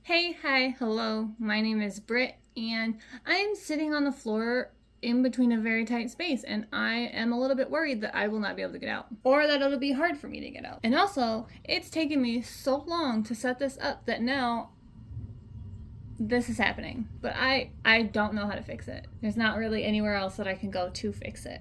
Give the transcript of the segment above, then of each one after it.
Hey, hi, hello. My name is Britt, and I'm sitting on the floor in between a very tight space, and I am a little bit worried that I will not be able to get out, or that it'll be hard for me to get out. And also, it's taken me so long to set this up that now this is happening. But I don't know how to fix it. There's not really anywhere else that I can go to fix it.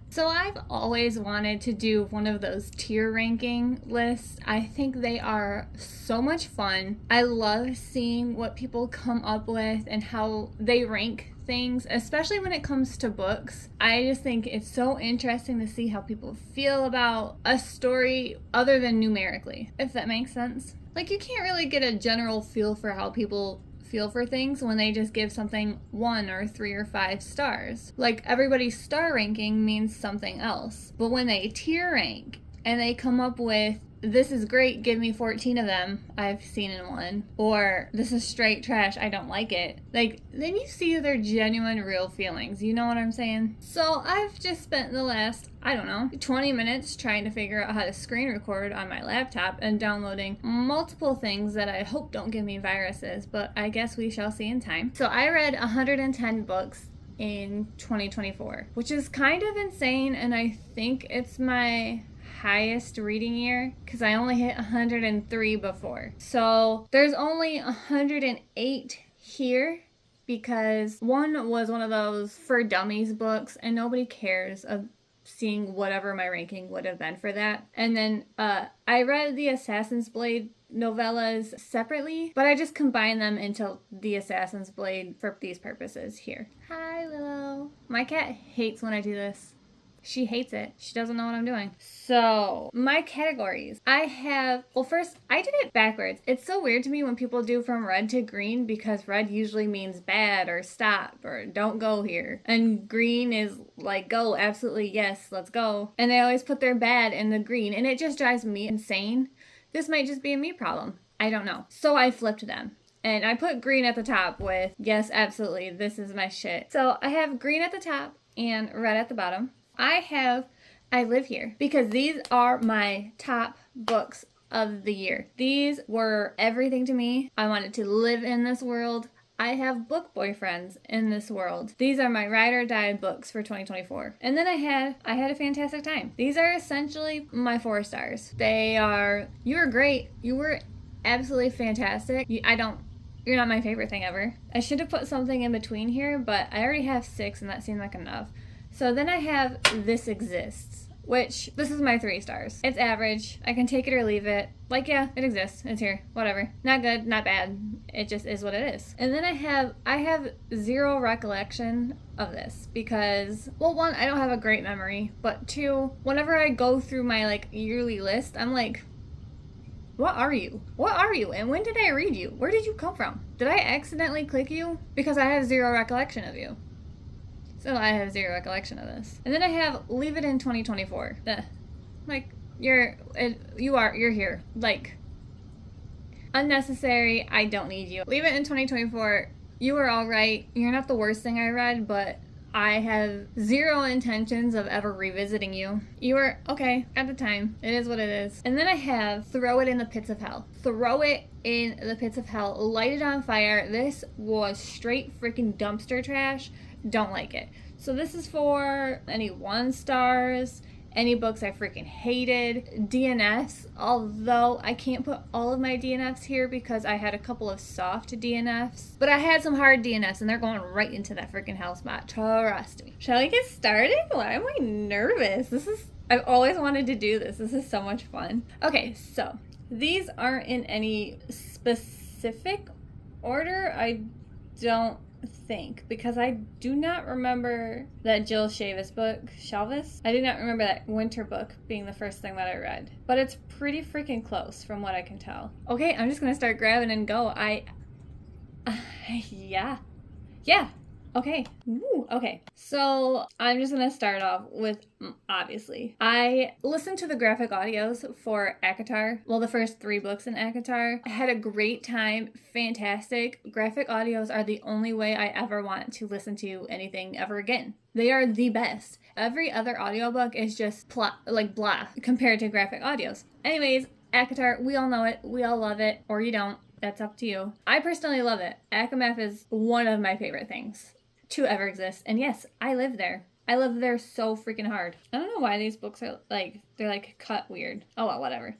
So I've always wanted to do one of those tier ranking lists. I think they are so much fun. I love seeing what people come up with and how they rank things, especially when it comes to books. I just think it's so interesting to see how people feel about a story other than numerically, if that makes sense. Like, you can't really get a general feel for how people feel for things when they just give something 1 or 3 or 5 stars. Like, everybody's star ranking means something else. But when they tier rank and they come up with, this is great, give me 14 of them, I've seen in one, or this is straight trash, I don't like it, like, then you see their genuine real feelings, you know what I'm saying? So I've just spent the last, 20 minutes trying to figure out how to screen record on my laptop and downloading multiple things that I hope don't give me viruses, but I guess we shall see in time. So I read 110 books in 2024, which is kind of insane, and I think it's my highest reading year because I only hit 103 before. So there's only 108 here because one was one of those for dummies books and nobody cares of seeing whatever my ranking would have been for that. And then I read the Assassin's Blade novellas separately, but I just combined them into the Assassin's Blade for these purposes here. Hi, Willow. My cat hates when I do this. She hates it. She doesn't know what I'm doing. So, my categories. First, I did it backwards. It's so weird to me when people do from red to green because red usually means bad or stop or don't go here. And green is like, go, absolutely, yes, let's go. And they always put their bad in the green, and it just drives me insane. This might just be a me problem. I don't know. So, I flipped them. And I put green at the top with, yes, absolutely, this is my shit. So, I have green at the top and red at the bottom. I live here because these are my top books of the year. These were everything to me. I wanted to live in this world. I have book boyfriends in this world. These are my ride or die books for 2024. And then I had a fantastic time. These are essentially my 4 stars. You were great. You were absolutely fantastic. You're not my favorite thing ever. I should have put something in between here, but I already have 6 and that seemed like enough. So then I have This Exists, which, this is my 3 stars. It's average. I can take it or leave it. Like, yeah, it exists. It's here. Whatever. Not good, not bad. It just is what it is. And then I have zero recollection of this because, well, 1, I don't have a great memory, but 2, whenever I go through my, yearly list, I'm like, what are you? What are you? And when did I read you? Where did you come from? Did I accidentally click you? Because I have zero recollection of you. So I have zero recollection of this. And then I have Leave It in 2024. You're here. Like, unnecessary. I don't need you. Leave It in 2024. You were alright. You're not the worst thing I read, but I have zero intentions of ever revisiting you. You were okay at the time. It is what it is. And then I have Throw It in the Pits of Hell. Throw it in the pits of hell. Light it on fire. This was straight freaking dumpster trash. Don't like it. So this is for any 1 stars, any books I freaking hated, DNFs, although I can't put all of my DNFs here because I had a couple of soft DNFs, but I had some hard DNFs and they're going right into that freaking hell spot. Trust me. Shall we get started? Why am I nervous? I've always wanted to do this. This is so much fun. Okay, so these aren't in any specific order. I don't think because I do not remember that Jill Shalvis book. I do not remember that winter book being the first thing that I read, but it's pretty freaking close from what I can tell. Okay, I'm just gonna start grabbing and go. Yeah. Okay. Ooh, okay. So I'm just gonna start off with, obviously, I listened to the graphic audios for ACOTAR. Well, the first 3 books in ACOTAR. I had a great time. Fantastic. Graphic audios are the only way I ever want to listen to anything ever again. They are the best. Every other audiobook is just blah compared to graphic audios. Anyways, ACOTAR, we all know it. We all love it. Or you don't. That's up to you. I personally love it. ACOMAF is one of my favorite things to ever exist. And yes, I live there. I live there so freaking hard. I don't know why these books are like, they're like cut weird. Oh well, whatever.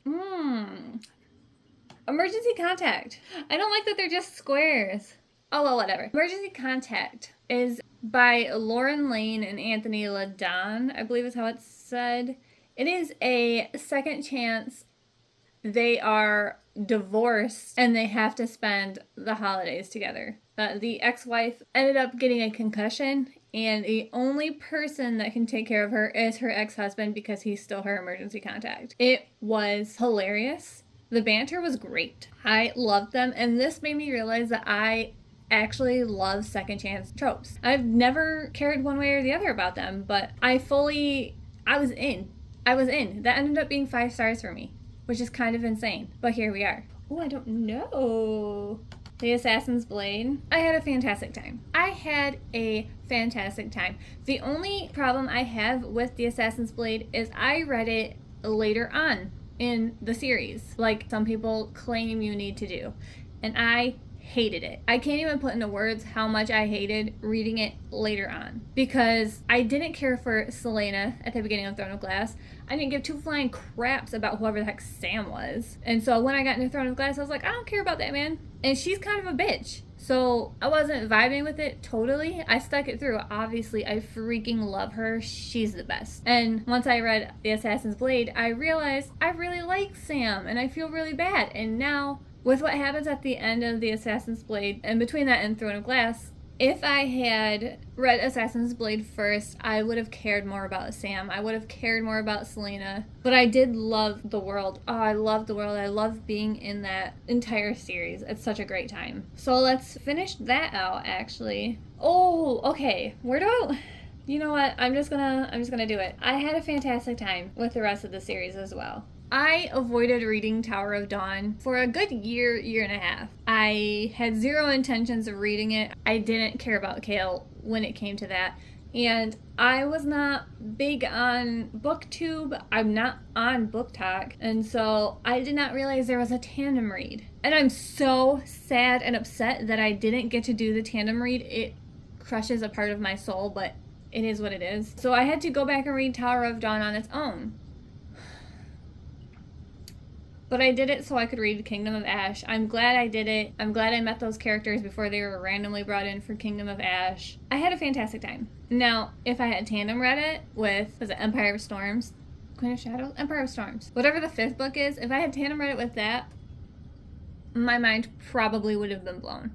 Emergency Contact. I don't like that they're just squares. Oh well, whatever. Emergency Contact is by Lauren Lane and Anthony LaDon, I believe is how it's said. It is a second chance. They are divorced and they have to spend the holidays together. The ex-wife ended up getting a concussion, and the only person that can take care of her is her ex-husband because he's still her emergency contact. It was hilarious. The banter was great. I loved them, and this made me realize that I actually love second chance tropes. I've never cared one way or the other about them, but I was in. That ended up being 5 stars for me, which is kind of insane, but here we are. Oh, I don't know. The Assassin's Blade. I had a fantastic time. The only problem I have with The Assassin's Blade is I read it later on in the series, like some people claim you need to do, and I hated it. I can't even put into words how much I hated reading it later on, because I didn't care for Celaena at the beginning of Throne of Glass. I didn't give 2 flying craps about whoever the heck Sam was. And so when I got into Throne of Glass, I was like, I don't care about that man. And she's kind of a bitch. So I wasn't vibing with it totally. I stuck it through. Obviously, I freaking love her. She's the best. And once I read The Assassin's Blade, I realized I really like Sam and I feel really bad. And now, with what happens at the end of The Assassin's Blade, and between that and Throne of Glass, if I had read Assassin's Blade first, I would have cared more about Sam. I would have cared more about Celaena. But I did love the world. Oh, I love the world. I love being in that entire series. It's such a great time. So let's finish that out, actually. Oh, okay. You know what? I'm just gonna do it. I had a fantastic time with the rest of the series as well. I avoided reading Tower of Dawn for a good year and a half. I had zero intentions of reading it. I didn't care about Chaol when it came to that. And I was not big on BookTube. I'm not on BookTok. And so I did not realize there was a tandem read. And I'm so sad and upset that I didn't get to do the tandem read. It crushes a part of my soul, but it is what it is. So I had to go back and read Tower of Dawn on its own. But I did it so I could read Kingdom of Ash. I'm glad I did it. I'm glad I met those characters before they were randomly brought in for Kingdom of Ash. I had a fantastic time. Now, if I had tandem read it with, was it Empire of Storms? Queen of Shadows? Empire of Storms. Whatever the 5th book is, if I had tandem read it with that, my mind probably would have been blown.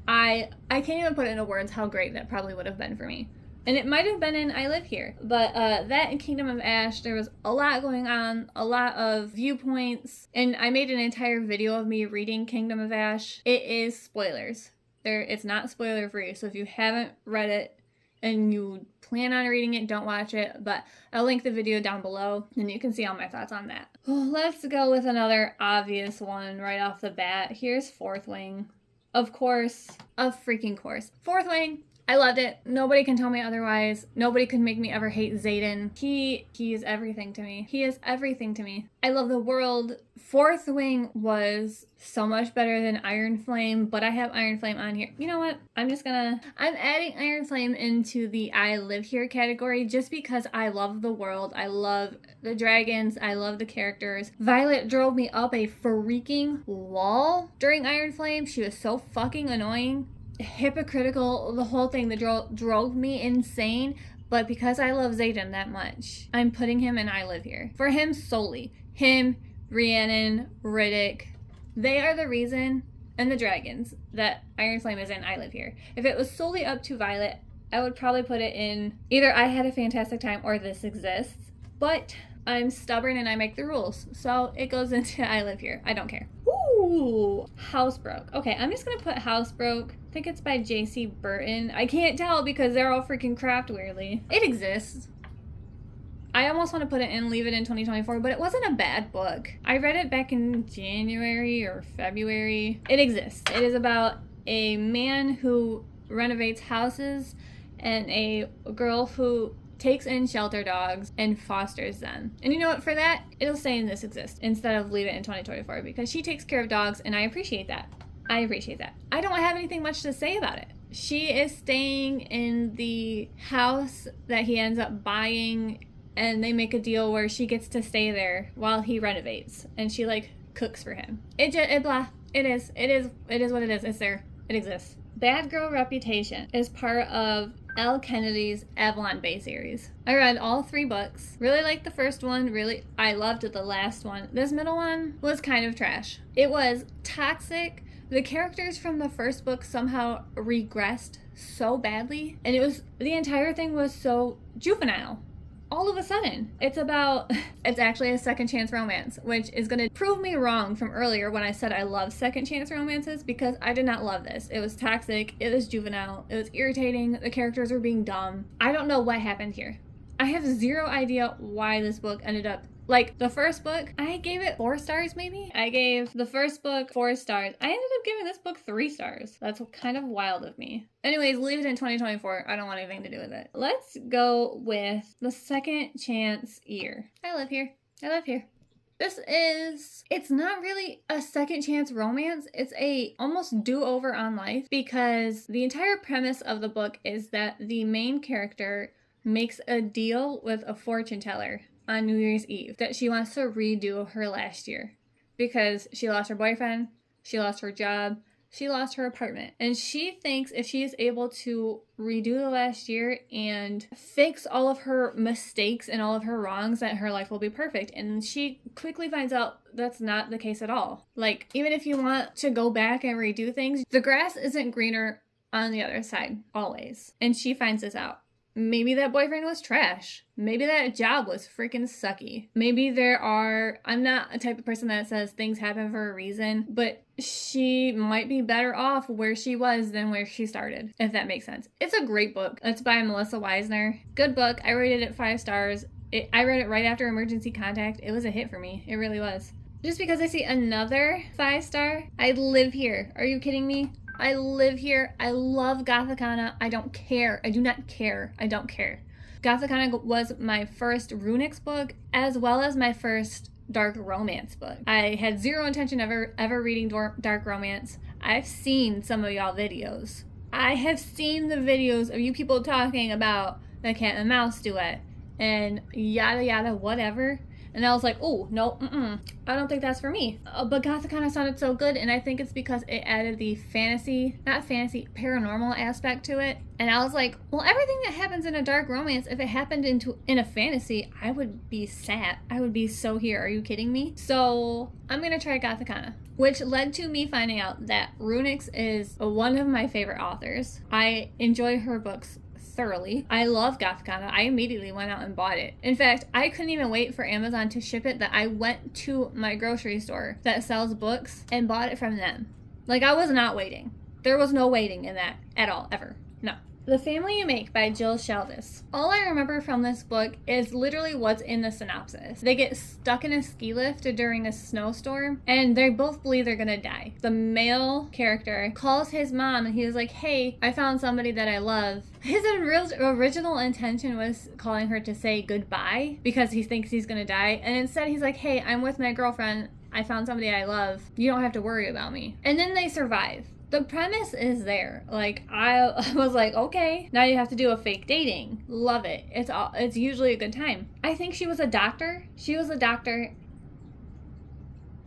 I can't even put into words how great that probably would have been for me. And it might have been in I Live Here. But that and Kingdom of Ash, there was a lot going on, a lot of viewpoints. And I made an entire video of me reading Kingdom of Ash. It is spoilers. It's not spoiler free. So if you haven't read it and you plan on reading it, don't watch it. But I'll link the video down below and you can see all my thoughts on that. Well, let's go with another obvious one right off the bat. Here's Fourth Wing. Of course. Of freaking course. Fourth Wing. I loved it. Nobody can tell me otherwise. Nobody could make me ever hate Xaden. He is everything to me. He is everything to me. I love the world. Fourth Wing was so much better than Iron Flame, but I have Iron Flame on here. You know what? I'm adding Iron Flame into the I Live Here category just because I love the world. I love the dragons. I love the characters. Violet drove me up a freaking wall during Iron Flame. She was so fucking annoying. Hypocritical, the whole thing that drove me insane. But because I love Xaden that much, I'm putting him in I Live Here. For him solely. Him, Rhiannon, Riddick. They are the reason, and the dragons, that Iron Flame is in I Live Here. If it was solely up to Violet, I would probably put it in either I Had a Fantastic Time or This Exists. But I'm stubborn and I make the rules. So it goes into I Live Here. I don't care. Ooh, Housebroke. Okay, I'm just gonna put Housebroke. I think it's by J.C. Burton. I can't tell because they're all freaking craft weirdly. It exists. I almost want to put it in, leave it in 2024, but it wasn't a bad book. I read it back in January or February. It exists. It is about a man who renovates houses and a girl who takes in shelter dogs and fosters them. And you know what? For that, it'll say in This Exists instead of leave it in 2024 because she takes care of dogs and I appreciate that. I appreciate that. I don't have anything much to say about it. She is staying in the house that he ends up buying, and they make a deal where she gets to stay there while he renovates, and she like cooks for him. It is what it is. It's there. It exists. Bad Girl Reputation is part of Elle Kennedy's Avalon Bay series. I read all 3 books. Really liked the first one. I loved the last one. This middle one was kind of trash. It was toxic. The characters from the first book somehow regressed so badly, and the entire thing was so juvenile. All of a sudden, it's actually a second chance romance, which is going to prove me wrong from earlier when I said I love second chance romances, because I did not love this. It was toxic, it was juvenile, it was irritating, the characters were being dumb. I don't know what happened here. I have zero idea why this book ended up like the first book. I gave it 4 stars maybe. I gave the first book 4 stars. I ended up giving this book 3 stars. That's kind of wild of me. Anyways, leave it in 2024. I don't want anything to do with it. Let's go with The Second Chance Year. I live here. It's not really a second chance romance. It's a almost do-over on life, because the entire premise of the book is that the main character makes a deal with a fortune teller on New Year's Eve that she wants to redo her last year, because she lost her boyfriend, she lost her job, she lost her apartment, and she thinks if she is able to redo the last year and fix all of her mistakes and all of her wrongs, that her life will be perfect. And she quickly finds out that's not the case at all. Like, even if you want to go back and redo things, the grass isn't greener on the other side always. And she finds this out. Maybe that boyfriend was trash. Maybe that job was freaking sucky. Maybe I'm not a type of person that says things happen for a reason, but she might be better off where she was than where she started, if that makes sense. It's a great book. It's by Melissa Weisner. Good book. I rated it 5 stars. I read it right after Emergency Contact. It was a hit for me. It really was. Just because I see another 5-star, I live here. Are you kidding me? I live here. I love Gothicana. I don't care. I do not care. I don't care. Gothicana was my first Runix book, as well as my first dark romance book. I had zero intention of ever reading dark romance. I've seen some of y'all videos. I have seen the videos of you people talking about the cat and mouse duet and yada yada whatever. And I was like, oh, no, I don't think that's for me. But Gothicana sounded so good, and I think it's because it added the paranormal aspect to it. And I was like, well, everything that happens in a dark romance, if it happened in a fantasy, I would be sad. I would be so here. Are you kidding me? So I'm going to try Gothicana, which led to me finding out that Runix is one of my favorite authors. I enjoy her books thoroughly. I love Gothicana. I immediately went out and bought it. In fact, I couldn't even wait for Amazon to ship it, that I went to my grocery store that sells books and bought it from them. Like, I was not waiting. There was no waiting in that at all, ever. No. The Family You Make by Jill Shalvis. All I remember from this book is literally what's in the synopsis. They get stuck in a ski lift during a snowstorm, and they both believe they're gonna die. The male character calls his mom, and he was like, hey, I found somebody that I love. His original intention was calling her to say goodbye because he thinks he's gonna die, and instead he's like, hey, I'm with my girlfriend. I found somebody I love. You don't have to worry about me. And then they survive. The premise is there. Like, I was like, okay, now you have to do a fake dating. Love it. It's usually a good time. I think she was a doctor.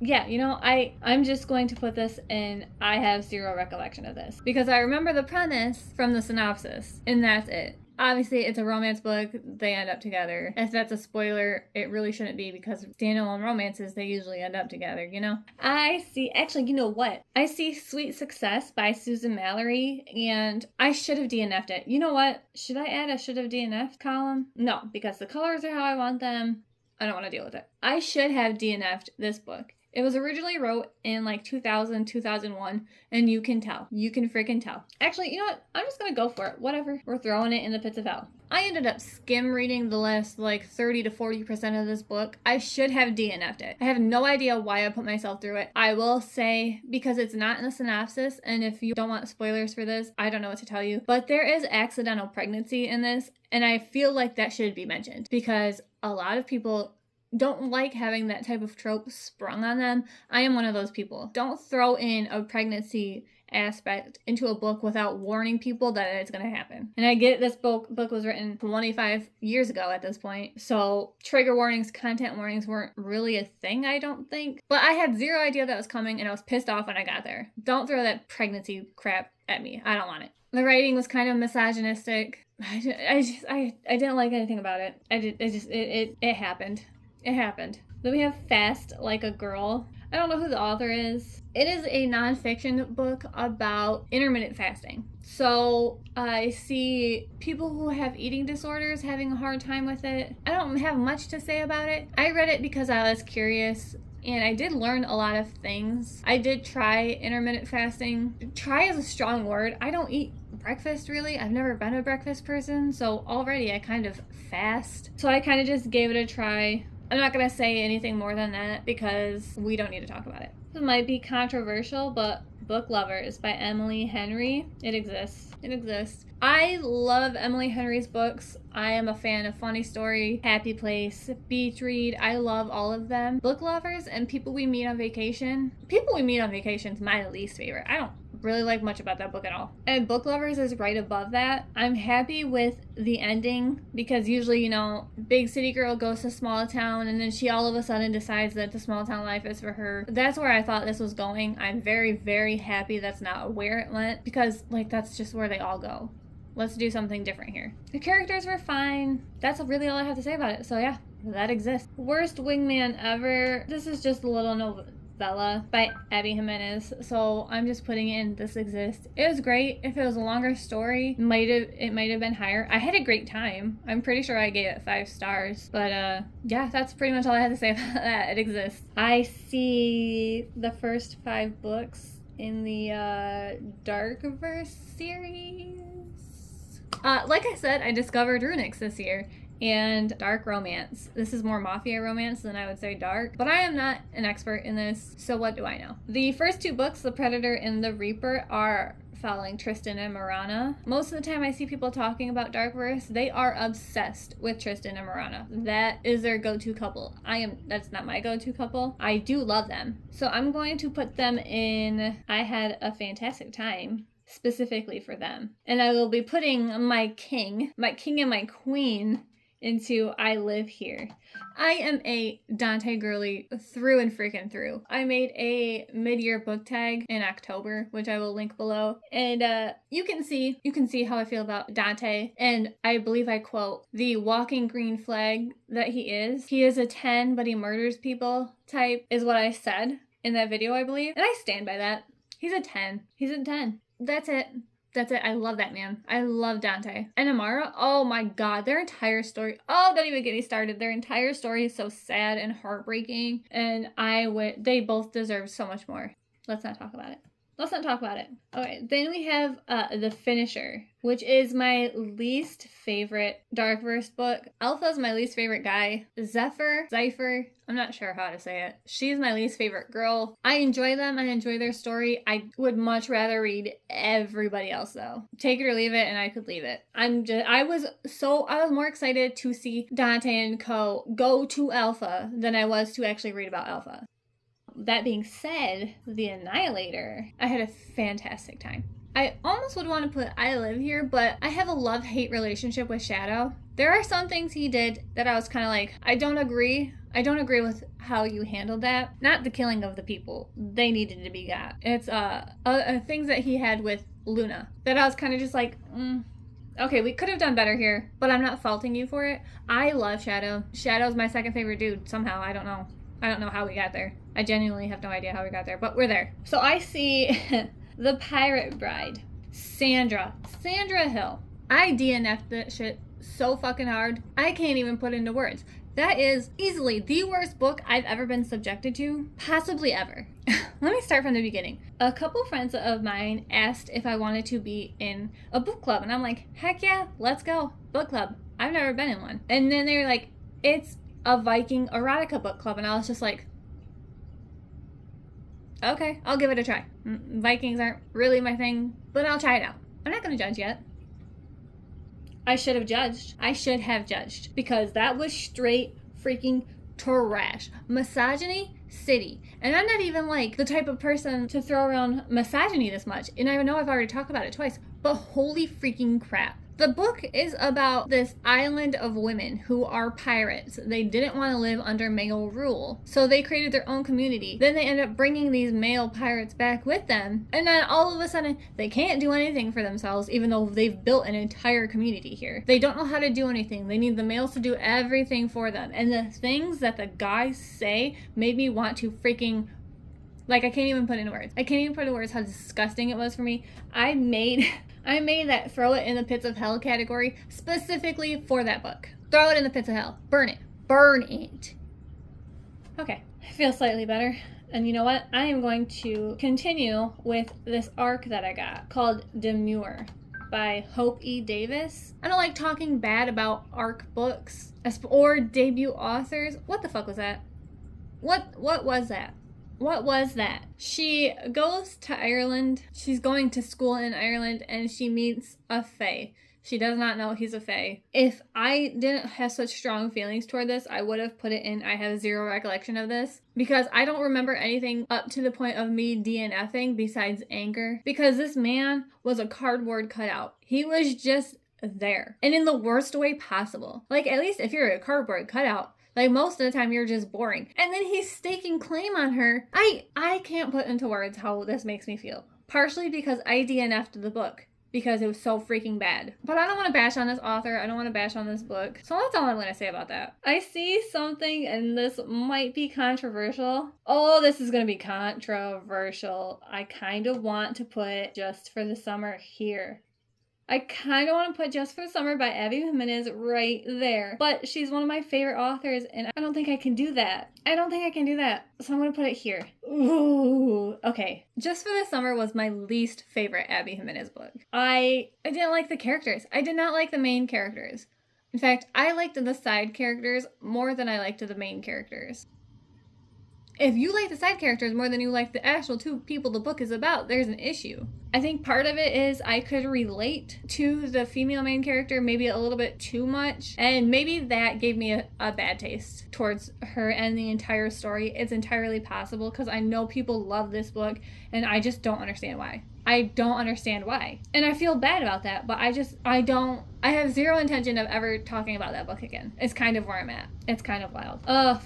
Yeah, you know, I'm just going to put this in, I have zero recollection of this, because I remember the premise from the synopsis, and that's it. Obviously, it's a romance book. They end up together. If that's a spoiler, it really shouldn't be, because standalone romances, they usually end up together, you know? Actually, you know what? I see Sweet Success by Susan Mallory, and I should have DNF'd it. You know what? Should I add a should have DNF'd column? No, because the colors are how I want them. I don't want to deal with it. I should have DNF'd this book. It was originally wrote in like 2000, 2001, and you can tell. You can freaking tell. Actually, you know what? I'm just gonna go for it. Whatever. We're throwing it in the pits of hell. I ended up skim reading the last like 30 to 40% of this book. I should have DNF'd it. I have no idea why I put myself through it. I will say, because it's not in the synopsis, and if you don't want spoilers for this, I don't know what to tell you, but there is accidental pregnancy in this, and I feel like that should be mentioned, because a lot of people don't like having that type of trope sprung on them. I am one of those people. Don't throw in a pregnancy aspect into a book without warning people that it's going to happen. And I get this book was written 25 years ago at this point, so trigger warnings, content warnings weren't really a thing, I don't think. But I had zero idea that was coming, and I was pissed off when I got there. Don't throw that pregnancy crap at me. I don't want it. The writing was kind of misogynistic. I didn't like anything about it. It happened. It happened. Then we have Fast Like a Girl. I don't know who the author is. It is a nonfiction book about intermittent fasting. So I see people who have eating disorders having a hard time with it. I don't have much to say about it. I read it because I was curious, and I did learn a lot of things. I did try intermittent fasting. Try is a strong word. I don't eat breakfast really. I've never been a breakfast person, so already I kind of fast. So I kind of just gave it a try. I'm not going to say anything more than that because we don't need to talk about it. This might be controversial, but Book Lovers by Emily Henry. It exists. It exists. I love Emily Henry's books. I am a fan of Funny Story, Happy Place, Beach Read. I love all of them. Book Lovers and People We Meet on Vacation. People We Meet on Vacation is my least favorite. I don't really like much about that book at all. And Book Lovers is right above that. I'm happy with the ending because usually, you know, big city girl goes to small town and then she all of a sudden decides that the small town life is for her. That's where I thought this was going. I'm very, very happy that's not where it went because, like, that's just where they all go. Let's do something different here. The characters were fine. That's really all I have to say about it. So yeah, that exists. Worst wingman ever. This is just a little novella by Abby Jimenez. So I'm just putting in this exists. It was great. If it was a longer story, it might have been higher. I had a great time. I'm pretty sure I gave it 5 stars. But yeah, that's pretty much all I have to say about that. It exists. I see the first 5 books in the Darkverse series. Like I said, I discovered Runix this year and dark romance. This is more mafia romance than I would say dark, but I am not an expert in this, so what do I know? The first 2 books, The Predator and The Reaper, are following Tristan and Marana. Most of the time I see people talking about Darkverse, they are obsessed with Tristan and Marana. That is their go-to couple. That's not my go-to couple. I do love them. So I'm going to put them in I Had a Fantastic Time, specifically for them. And I will be putting my king and my queen into I Live Here. I am a Dante girly through and freaking through. I made a mid-year book tag in October, which I will link below. And you can see how I feel about Dante. And I believe I quote, the walking green flag that he is. He is a 10, but he murders people type is what I said in that video, I believe. And I stand by that. He's a 10. He's a 10. That's it. That's it. I love that man. I love Dante. And Amara, oh my god, their entire story. Oh, don't even get me started. Their entire story is so sad and heartbreaking. And they both deserve so much more. Let's not talk about it. Let's not talk about it. Okay, then we have The Finisher, which is my least favorite Darkverse book. Alpha's my least favorite guy. Zephyr, I'm not sure how to say it. She's my least favorite girl. I enjoy them. I enjoy their story. I would much rather read everybody else though. Take it or leave it, and I could leave it. I was more excited to see Dante and Co. go to Alpha than I was to actually read about Alpha. That being said, The Annihilator, I had a fantastic time. I almost would want to put I Live Here, but I have a love-hate relationship with Shadow. There are some things he did that I was kind of like, I don't agree with how you handled that. Not the killing of the people. They needed to be got. It's things that he had with Luna that I was kind of just like, okay, we could have done better here, but I'm not faulting you for it. I love Shadow. Shadow's my second favorite dude somehow. I don't know how we got there. I genuinely have no idea how we got there, but we're there. So I see The Pirate Bride. Sandra Hill. I DNF'd that shit so fucking hard. I can't even put into words. That is easily the worst book I've ever been subjected to, possibly ever. Let me start from the beginning. A couple friends of mine asked if I wanted to be in a book club, and I'm like, heck yeah, let's go. Book club. I've never been in one. And then they were like, it's a Viking erotica book club, and I was just like, okay, I'll give it a try. Vikings aren't really my thing, but I'll try it out. I'm not gonna judge yet. I should have judged, because that was straight freaking trash. Misogyny, city. And I'm not even like the type of person to throw around misogyny this much. And I know I've already talked about it twice, but holy freaking crap. The book is about this island of women who are pirates. They didn't want to live under male rule, so they created their own community. Then they end up bringing these male pirates back with them, and then all of a sudden, they can't do anything for themselves, even though they've built an entire community here. They don't know how to do anything. They need the males to do everything for them. And the things that the guys say made me want to freaking... Like, I can't even put it into words. I can't even put into words how disgusting it was for me. I made that throw it in the pits of hell category specifically for that book. Throw it in the pits of hell. Burn it. Burn it. Okay, I feel slightly better. And you know what? I am going to continue with this arc that I got called Demure by Hope E. Davis. I don't like talking bad about arc books or debut authors. What the fuck was that? What was that? What was that? She goes to Ireland. She's going to school in Ireland and she meets a fae. She does not know he's a fae. If I didn't have such strong feelings toward this, I would have put it in I have zero recollection of this. Because I don't remember anything up to the point of me DNFing besides anger. Because this man was a cardboard cutout. He was just there. And in the worst way possible. Like, at least if you're a cardboard cutout, like, most of the time, you're just boring. And then he's staking claim on her. I can't put into words how this makes me feel. Partially because I DNF'd the book. Because it was so freaking bad. But I don't want to bash on this author. I don't want to bash on this book. So that's all I'm going to say about that. I see something, and this might be controversial. Oh, this is going to be controversial. I kind of want to put Just for the Summer here. I kind of want to put Just for the Summer by Abby Jimenez right there. But she's one of my favorite authors, and I don't think I can do that. So I'm going to put it here. Ooh, okay. Just for the Summer was my least favorite Abby Jimenez book. I didn't like the characters. I did not like the main characters. In fact, I liked the side characters more than I liked the main characters. If you like the side characters more than you like the actual two people the book is about, there's an issue. I think part of it is I could relate to the female main character maybe a little bit too much, and maybe that gave me a bad taste towards her and the entire story. It's entirely possible because I know people love this book, and I just don't understand why. I don't understand why. And I feel bad about that, but I have zero intention of ever talking about that book again. It's kind of where I'm at. It's kind of wild.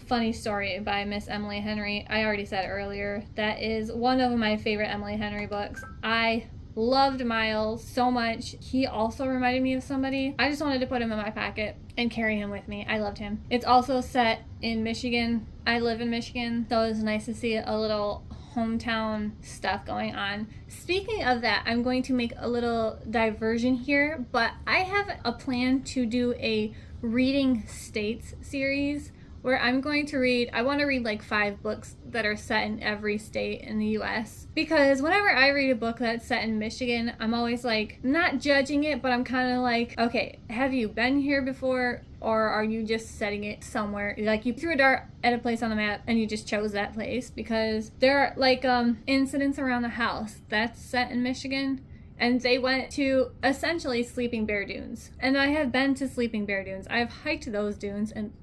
Funny Story by Miss Emily Henry. I already said earlier, that is one of my favorite Emily Henry books. I loved Miles so much. He also reminded me of somebody. I just wanted to put him in my pocket and carry him with me. I loved him. It's also set in Michigan. I live in Michigan, so it's nice to see a little hometown stuff going on. Speaking of that, I'm going to make a little diversion here, but I have a plan to do a reading states series where I want to read like 5 books that are set in every state in the US. Because whenever I read a book that's set in Michigan, I'm always like, not judging it, but I'm kind of like, okay, have you been here before? Or are you just setting it somewhere? Like, you threw a dart at a place on the map and you just chose that place. Because there are like incidents around the house that's set in Michigan. And they went to essentially Sleeping Bear Dunes. And I have been to Sleeping Bear Dunes. I've hiked those dunes and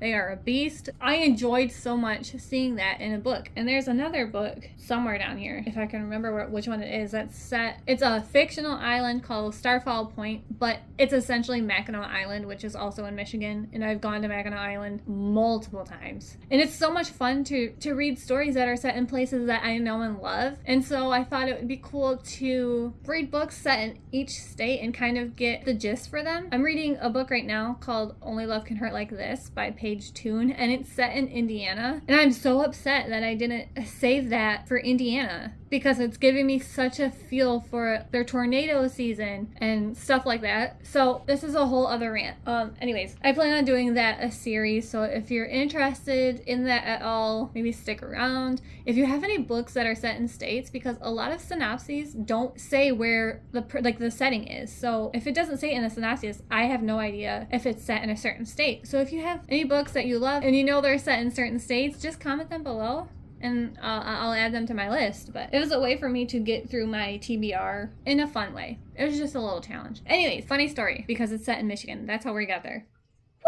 they are a beast. I enjoyed so much seeing that in a book. And there's another book somewhere down here, if I can remember which one it is, that's set. It's a fictional island called Starfall Point, but it's essentially Mackinac Island, which is also in Michigan. And I've gone to Mackinac Island multiple times. And it's so much fun to read stories that are set in places that I know and love. And so I thought it would be cool to read books set in each state and kind of get the gist for them. I'm reading a book right now called Only Love Can Hurt Like This by Paige Toon, and it's set in Indiana. And I'm so upset that I didn't save that for Indiana because it's giving me such a feel for their tornado season and stuff like that. So this is a whole other rant. Anyways, I plan on doing that a series. So if you're interested in that at all, maybe stick around. If you have any books that are set in states, because a lot of synopses don't say where the setting is. So if it doesn't say in the synopsis, I have no idea if it's set in a certain state. So if you have any books that you love and you know they're set in certain states, just comment them below and I'll add them to my list. But it was a way for me to get through my TBR in a fun way. It was just a little challenge. Anyways, funny story because it's set in Michigan. That's how we got there.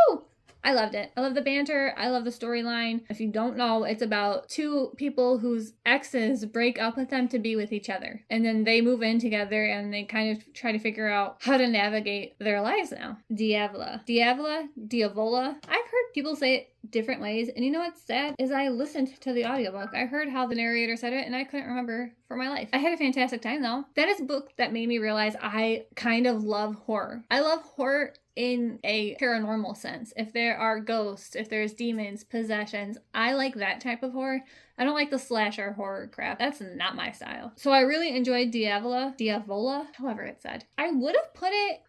Woo! I loved it. I love the banter. I love the storyline. If you don't know, it's about two people whose exes break up with them to be with each other. And then they move in together and they kind of try to figure out how to navigate their lives now. Diavola. Diavola. I've heard people say it different ways, and you know what's sad is I listened to the audiobook. I heard how the narrator said it and I couldn't remember for my life. I had a fantastic time though. That is a book that made me realize I kind of love horror. I love horror in a paranormal sense. If there are ghosts, if there's demons, possessions, I like that type of horror. I don't like the slasher horror crap. That's not my style. So I really enjoyed Diavola, however it's said. I would have put it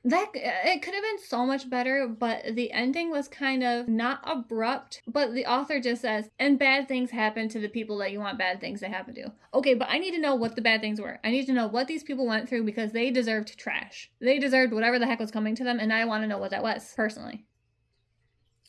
could have been so much better, but the ending was kind of not abrupt, but the author just says, and bad things happen to the people that you want bad things to happen to. Okay, but I need to know what the bad things were. I need to know what these people went through because they deserved trash. They deserved whatever the heck was coming to them, and I want to know what that was, personally.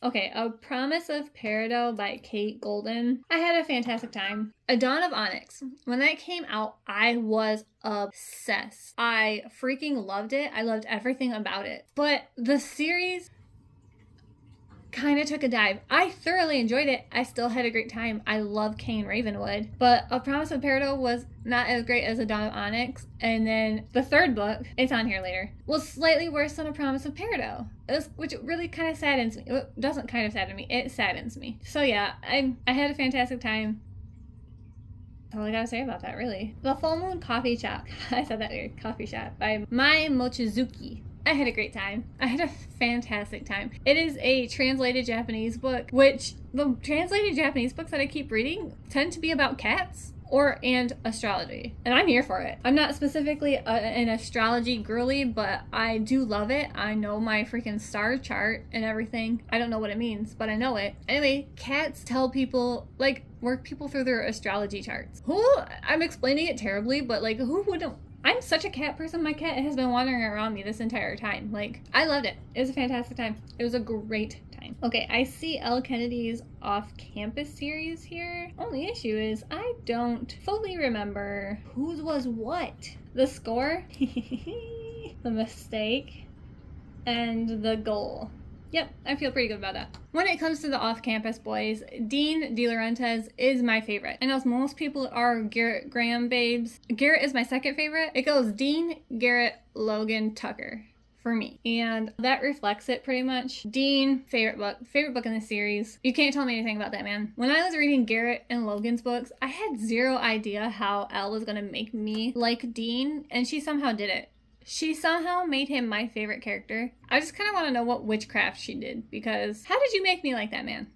Okay, A Promise of Peridot by Kate Golden. I had a fantastic time. A Dawn of Onyx. When that came out, I was obsessed. I freaking loved it. I loved everything about it. But the series kind of took a dive. I thoroughly enjoyed it. I still had a great time. I love Cain Ravenwood. But A Promise of Peridot was not as great as A Dawn of Onyx. And then the third book, it's on here later, was slightly worse than A Promise of Peridot. Which really kind of saddens me. It doesn't kind of sadden me. It saddens me. So yeah, I had a fantastic time. That's all I gotta say about that, really. The Full Moon Coffee Shop. I said that weird. Coffee Shop by Mai Mochizuki. I had a great time. I had a fantastic time. It is a translated Japanese book, which the translated Japanese books that I keep reading tend to be about cats and astrology. And I'm here for it. I'm not specifically an astrology girly, but I do love it. I know my freaking star chart and everything. I don't know what it means, but I know it. Anyway, cats tell people, work people through their astrology charts. I'm explaining it terribly, but who wouldn't? I'm such a cat person. My cat has been wandering around me this entire time. I loved it. It was a fantastic time. It was a great time. Okay, I see Elle Kennedy's Off-Campus series here. Only issue is I don't fully remember whose was what. The score, the mistake, and the goal. Yep, I feel pretty good about that. When it comes to the off-campus boys, Dean De Laurentiis is my favorite. I know most people are Garrett Graham babes. Garrett is my second favorite. It goes Dean, Garrett, Logan, Tucker for me. And that reflects it pretty much. Dean, favorite book in the series. You can't tell me anything about that man. When I was reading Garrett and Logan's books, I had zero idea how Elle was going to make me like Dean, and she somehow did it. She somehow made him my favorite character. I just kind of want to know what witchcraft she did, because how did you make me like that man?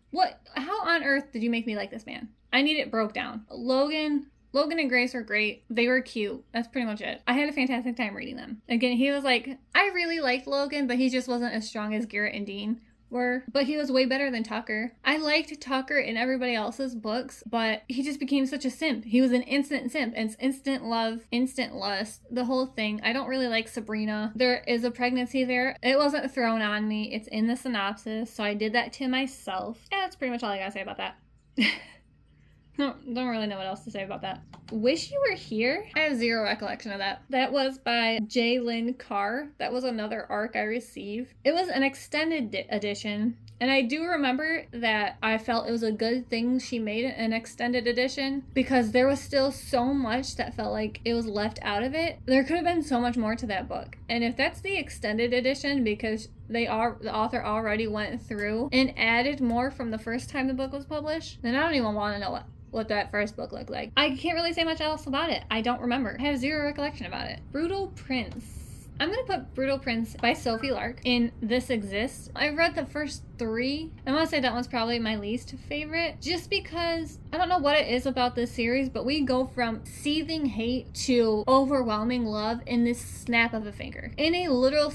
How on earth did you make me like this man? I need it broke down. Logan and Grace were great. They were cute. That's pretty much it. I had a fantastic time reading them. Again, he was I really liked Logan, but he just wasn't as strong as Garrett and Dean were, but he was way better than Tucker. I liked Tucker in everybody else's books, but he just became such a simp. He was an instant simp, and instant love, instant lust, the whole thing. I don't really like Sabrina. There is a pregnancy there. It wasn't thrown on me. It's in the synopsis, so I did that to myself. Yeah, that's pretty much all I gotta say about that. No, don't really know what else to say about that. Wish You Were Here? I have zero recollection of that. That was by J. Lynn Carr. That was another arc I received. It was an extended edition, and I do remember that I felt it was a good thing she made an extended edition, because there was still so much that felt like it was left out of it. There could have been so much more to that book. And if that's the extended edition, because the author already went through and added more from the first time the book was published, then I don't even want to know what that first book looked like. I can't really say much else about it. I don't remember. I have zero recollection about it. Brutal Prince. I'm going to put Brutal Prince by Sophie Lark in This Exists. I read the first 3. I want to say that one's probably my least favorite, just because I don't know what it is about this series, but we go from seething hate to overwhelming love in this snap of a finger. In a literal,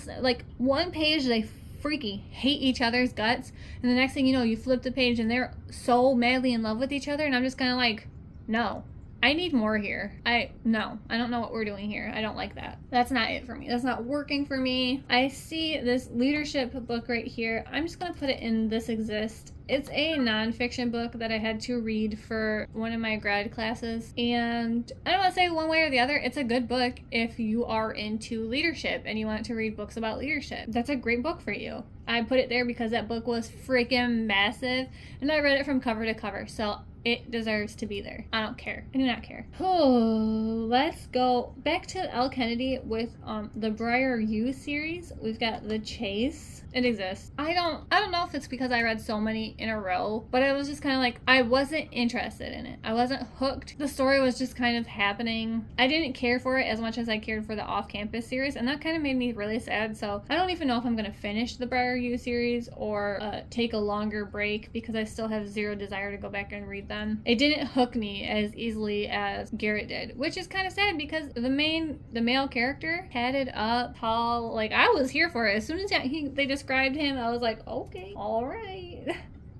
one page, they freaking hate each other's guts, and the next thing you know, you flip the page and they're so madly in love with each other, and I'm just kind of no, I need more here. I don't know what we're doing here. I don't like that. That's not it for me. That's not working for me. I see this leadership book right here. I'm just gonna put it in This Exists. It's a nonfiction book that I had to read for one of my grad classes. And I don't want to say one way or the other. It's a good book if you are into leadership and you want to read books about leadership. That's a great book for you. I put it there because that book was freaking massive and I read it from cover to cover. So it deserves to be there. I don't care. I do not care. Oh, let's go back to Elle Kennedy with the Briar U series. We've got The Chase. It exists. I don't know if it's because I read so many in a row, but I was just kind of like, I wasn't interested in it. I wasn't hooked. The story was just kind of happening. I didn't care for it as much as I cared for the Off-Campus series, and that kind of made me really sad. So I don't even know if I'm going to finish the Briar U series or take a longer break because I still have zero desire to go back and read them. It didn't hook me as easily as Garrett did, which is kind of sad because the male character, padded up, tall, like I was here for it. As soon as they described him, I was like, okay, all right,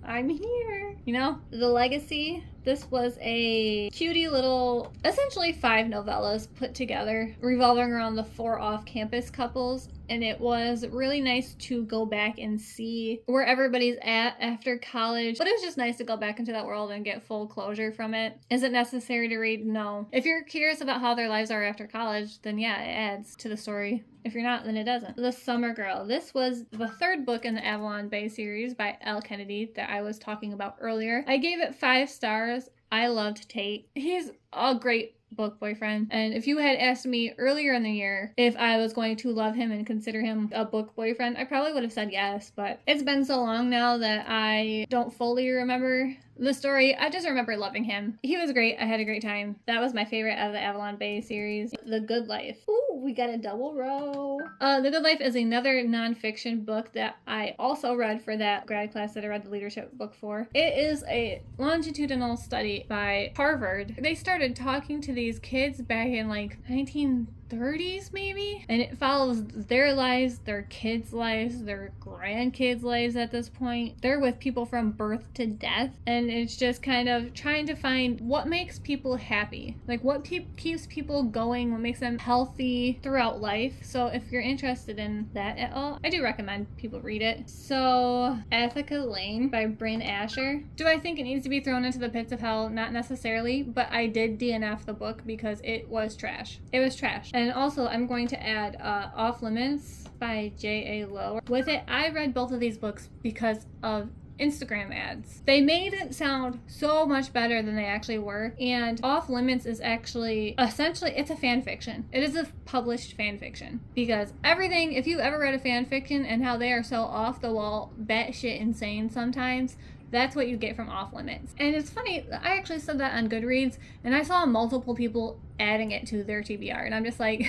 I'm here. You know, The Legacy. This was a cutie little, essentially 5 novellas put together, revolving around the 4 off-campus couples. And it was really nice to go back and see where everybody's at after college. But it was just nice to go back into that world and get full closure from it. Is it necessary to read? No. If you're curious about how their lives are after college, then yeah, it adds to the story. If you're not, then it doesn't. The Summer Girl. This was the 3rd book in the Avalon Bay series by Elle Kennedy that I was talking about earlier. I gave it 5 stars. I loved Tate. He's a great book boyfriend, and if you had asked me earlier in the year if I was going to love him and consider him a book boyfriend, I probably would have said yes, but it's been so long now that I don't fully remember the story. I just remember loving him. He was great. I had a great time. That was my favorite of the Avalon Bay series. The Good Life. Ooh, we got a double row. The Good Life is another nonfiction book that I also read for that grad class that I read the leadership book for. It is a longitudinal study by Harvard. They started talking to these kids back in like 1930s maybe, and it follows their lives, their kids' lives, their grandkids' lives at this point. They're with people from birth to death, and it's just kind of trying to find what makes people happy, like what keeps people going, what makes them healthy throughout life. So if you're interested in that at all, I do recommend people read it. So Attica Lane by Bryn Asher. Do I think it needs to be thrown into the pits of hell? Not necessarily, but I did DNF the book because it was trash. It was trash. And also I'm going to add Off Limits by J.A. Lowe. With it, I read both of these books because of Instagram ads. They made it sound so much better than they actually were, and Off Limits is actually, essentially, it's a fan fiction. It is a published fan fiction, because everything, if you ever read a fan fiction and how they are so off the wall, batshit insane sometimes, that's what you get from Off Limits. And it's funny, I actually said that on Goodreads, and I saw multiple people adding it to their TBR, and I'm just like,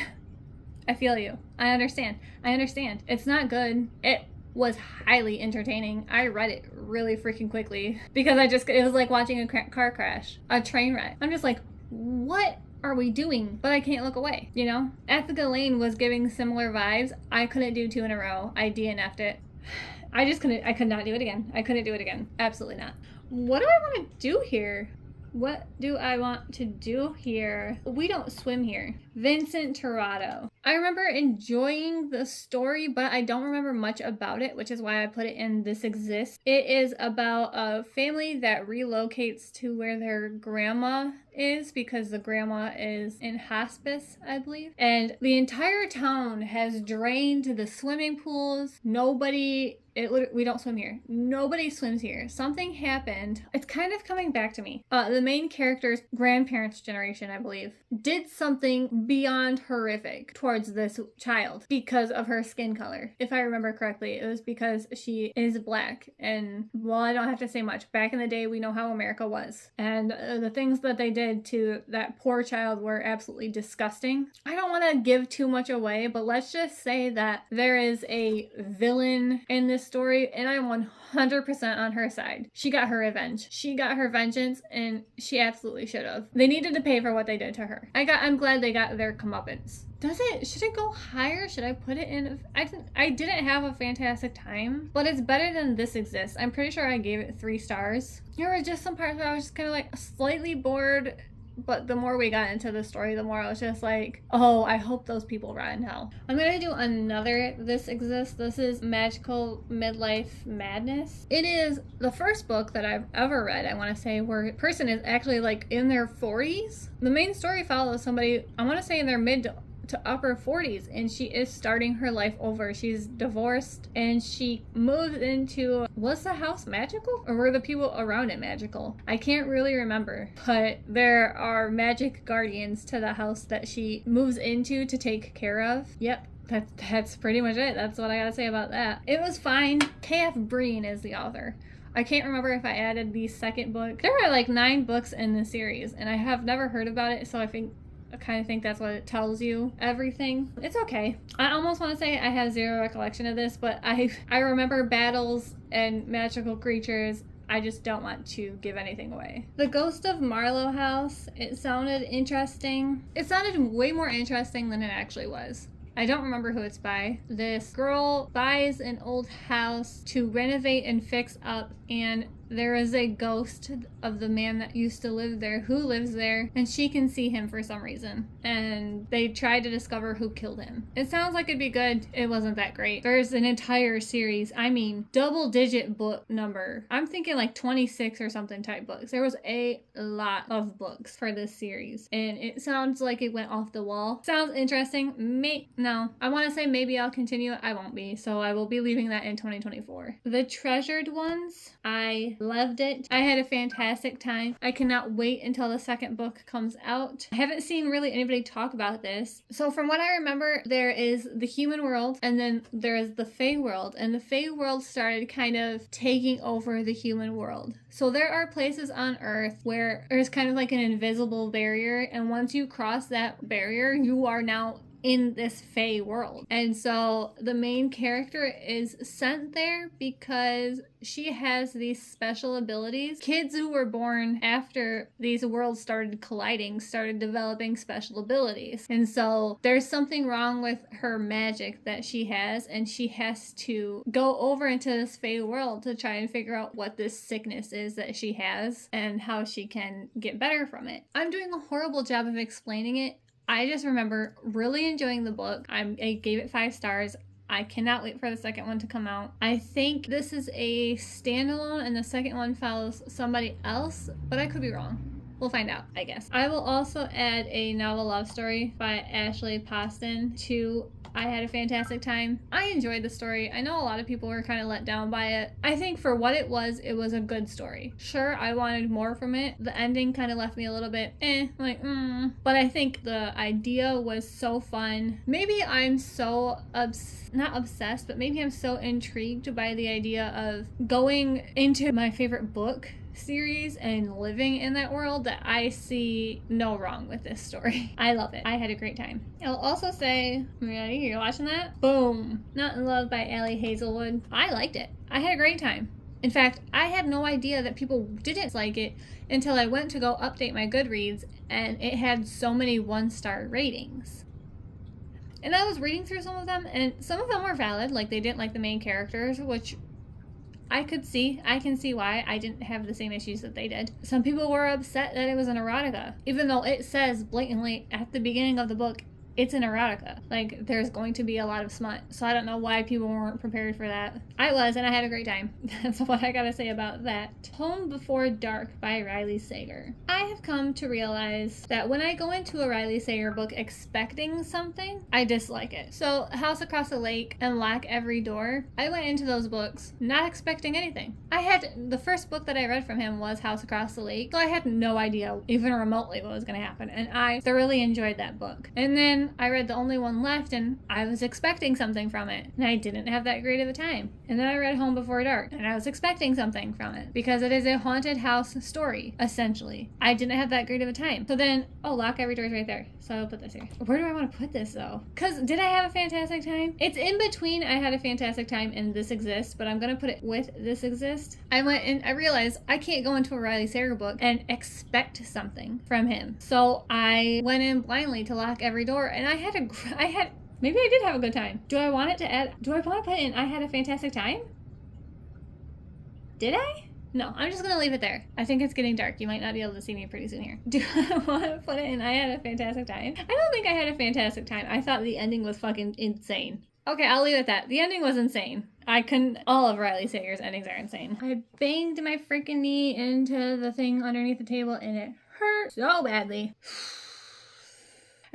I feel you. I understand. It's not good. It was highly entertaining. I read it really freaking quickly because it was like watching a car crash, a train wreck. I'm just like, what are we doing? But I can't look away, you know? Attica Lane was giving similar vibes. I couldn't do 2 in a row. I DNF'd it. I could not do it again. I couldn't do it again. Absolutely not. What do I want to do here? We don't swim here. Vincent Torrado. I remember enjoying the story, but I don't remember much about it, which is why I put it in This Exists. It is about a family that relocates to where their grandma is because the grandma is in hospice, I believe. And the entire town has drained the swimming pools. We don't swim here. Nobody swims here. Something happened. It's kind of coming back to me. The main character's grandparents' generation, I believe, did something beyond horrific towards this child because of her skin color. If I remember correctly, it was because she is black. And well, I don't have to say much. Back in the day, we know how America was. And the things that they did to that poor child were absolutely disgusting. I don't want to give too much away, but let's just say that there is a villain in this story, and I'm 100% on her side. She got her revenge. She got her vengeance, and she absolutely should have. They needed to pay for what they did to her. I'm glad they got their comeuppance. Should it go higher? Should I put it in? I didn't have a fantastic time, but it's better than This Exists. I'm pretty sure I gave it 3 stars. There were just some parts where I was just kind of like slightly bored. but the more we got into the story, the more I was just like, oh, I hope those people rot in hell. I'm gonna do another This Exists. This is Magical Midlife Madness. It is the first book that I've ever read, I want to say, where a person is actually like in their 40s. The main story follows somebody, I want to say in their mid to upper 40s, and she is starting her life over. She's divorced and she moves into, was the house magical or were the people around it magical? I can't really remember, but there are magic guardians to the house that she moves into to take care of. Yep, that's pretty much it. That's what I gotta say about that. It was fine. K.F. Breene is the author. I can't remember if I added the second book. There are like 9 books in the series and I have never heard about it, so I kind of think that's what it tells you, everything. It's okay. I almost want to say I have zero recollection of this, but I remember battles and magical creatures. I just don't want to give anything away. The Ghost of Marlowe House, it sounded interesting. It sounded way more interesting than it actually was. I don't remember who it's by. This girl buys an old house to renovate and fix up, and there is a ghost of the man that used to live there who lives there, and she can see him for some reason. And they try to discover who killed him. It sounds like it'd be good. It wasn't that great. There's an entire series, I mean, double-digit book number. I'm thinking like 26 or something type books. There was a lot of books for this series, and it sounds like it went off the wall. Sounds interesting. No, I want to say maybe I'll continue. I won't be, so I will be leaving that in 2024. The Treasured Ones, I loved it. I had a fantastic time. I cannot wait until the second book comes out. I haven't seen really anybody talk about this. So from what I remember, there is the human world and then there is the Fae world, and the Fae world started kind of taking over the human world. So there are places on Earth where there's kind of like an invisible barrier, and once you cross that barrier, you are now in this Fae world. And so the main character is sent there because she has these special abilities. Kids who were born after these worlds started colliding started developing special abilities. And so there's something wrong with her magic that she has, and she has to go over into this Fae world to try and figure out what this sickness is that she has and how she can get better from it. I'm doing a horrible job of explaining it. I just remember really enjoying the book. I gave it 5 stars. I cannot wait for the second one to come out. I think this is a standalone and the second one follows somebody else, but I could be wrong. We'll find out, I guess. I will also add a novel love story by Ashley Poston to I Had a Fantastic Time. I enjoyed the story. I know a lot of people were kind of let down by it. I think for what it was a good story. Sure, I wanted more from it. The ending kind of left me a little bit But I think the idea was so fun. Maybe I'm so not obsessed, but maybe I'm so intrigued by the idea of going into my favorite book series and living in that world that I see no wrong with this story. I love it. I had a great time. I'll also say, ready? You're watching that? Boom. Not in Love by Ali Hazelwood. I liked it. I had a great time. In fact, I had no idea that people didn't like it until I went to go update my Goodreads and it had so many 1-star ratings. And I was reading through some of them, and some of them were valid, like they didn't like the main characters, which I can see why. I didn't have the same issues that they did. Some people were upset that it was an erotica, even though it says blatantly at the beginning of the book, it's an erotica. Like, there's going to be a lot of smut. So I don't know why people weren't prepared for that. I was, and I had a great time. That's what I gotta say about that. Home Before Dark by Riley Sager. I have come to realize that when I go into a Riley Sager book expecting something, I dislike it. So House Across the Lake and Lock Every Door, I went into those books not expecting anything. The first book that I read from him was House Across the Lake, so I had no idea even remotely what was going to happen, and I thoroughly enjoyed that book. And then I read The Only One Left, and I was expecting something from it, and I didn't have that great of a time. And then I read Home Before Dark, and I was expecting something from it, because it is a haunted house story, essentially. I didn't have that great of a time. So then, Lock Every Door is right there, so I'll put this here. Where do I want to put this, though? Because did I have a fantastic time? It's in between I Had a Fantastic Time and This Exists, but I'm going to put it with This Exists. I went and I realized I can't go into a Riley Sager book and expect something from him. So I went in blindly to Lock Every Door, and maybe I did have a good time. Do I want to put in I Had a Fantastic Time? Did I? No, I'm just gonna leave it there. I think it's getting dark. You might not be able to see me pretty soon here. Do I want to put it in I had a fantastic time? I don't think I had a fantastic time. I thought the ending was fucking insane. Okay, I'll leave it at that. The ending was insane. All of Riley Sager's endings are insane. I banged my freaking knee into the thing underneath the table and it hurt so badly.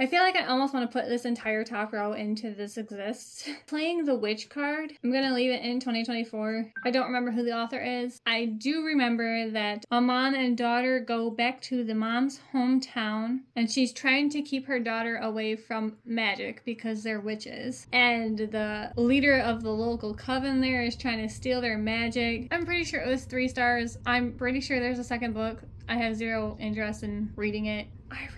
I feel like I almost want to put this entire top row into This Exists. Playing the Witch card, I'm going to leave it in 2024. I don't remember who the author is. I do remember that a mom and daughter go back to the mom's hometown, and she's trying to keep her daughter away from magic because they're witches. And the leader of the local coven there is trying to steal their magic. I'm pretty sure it was 3 stars. I'm pretty sure there's a second book. I have zero interest in reading it. I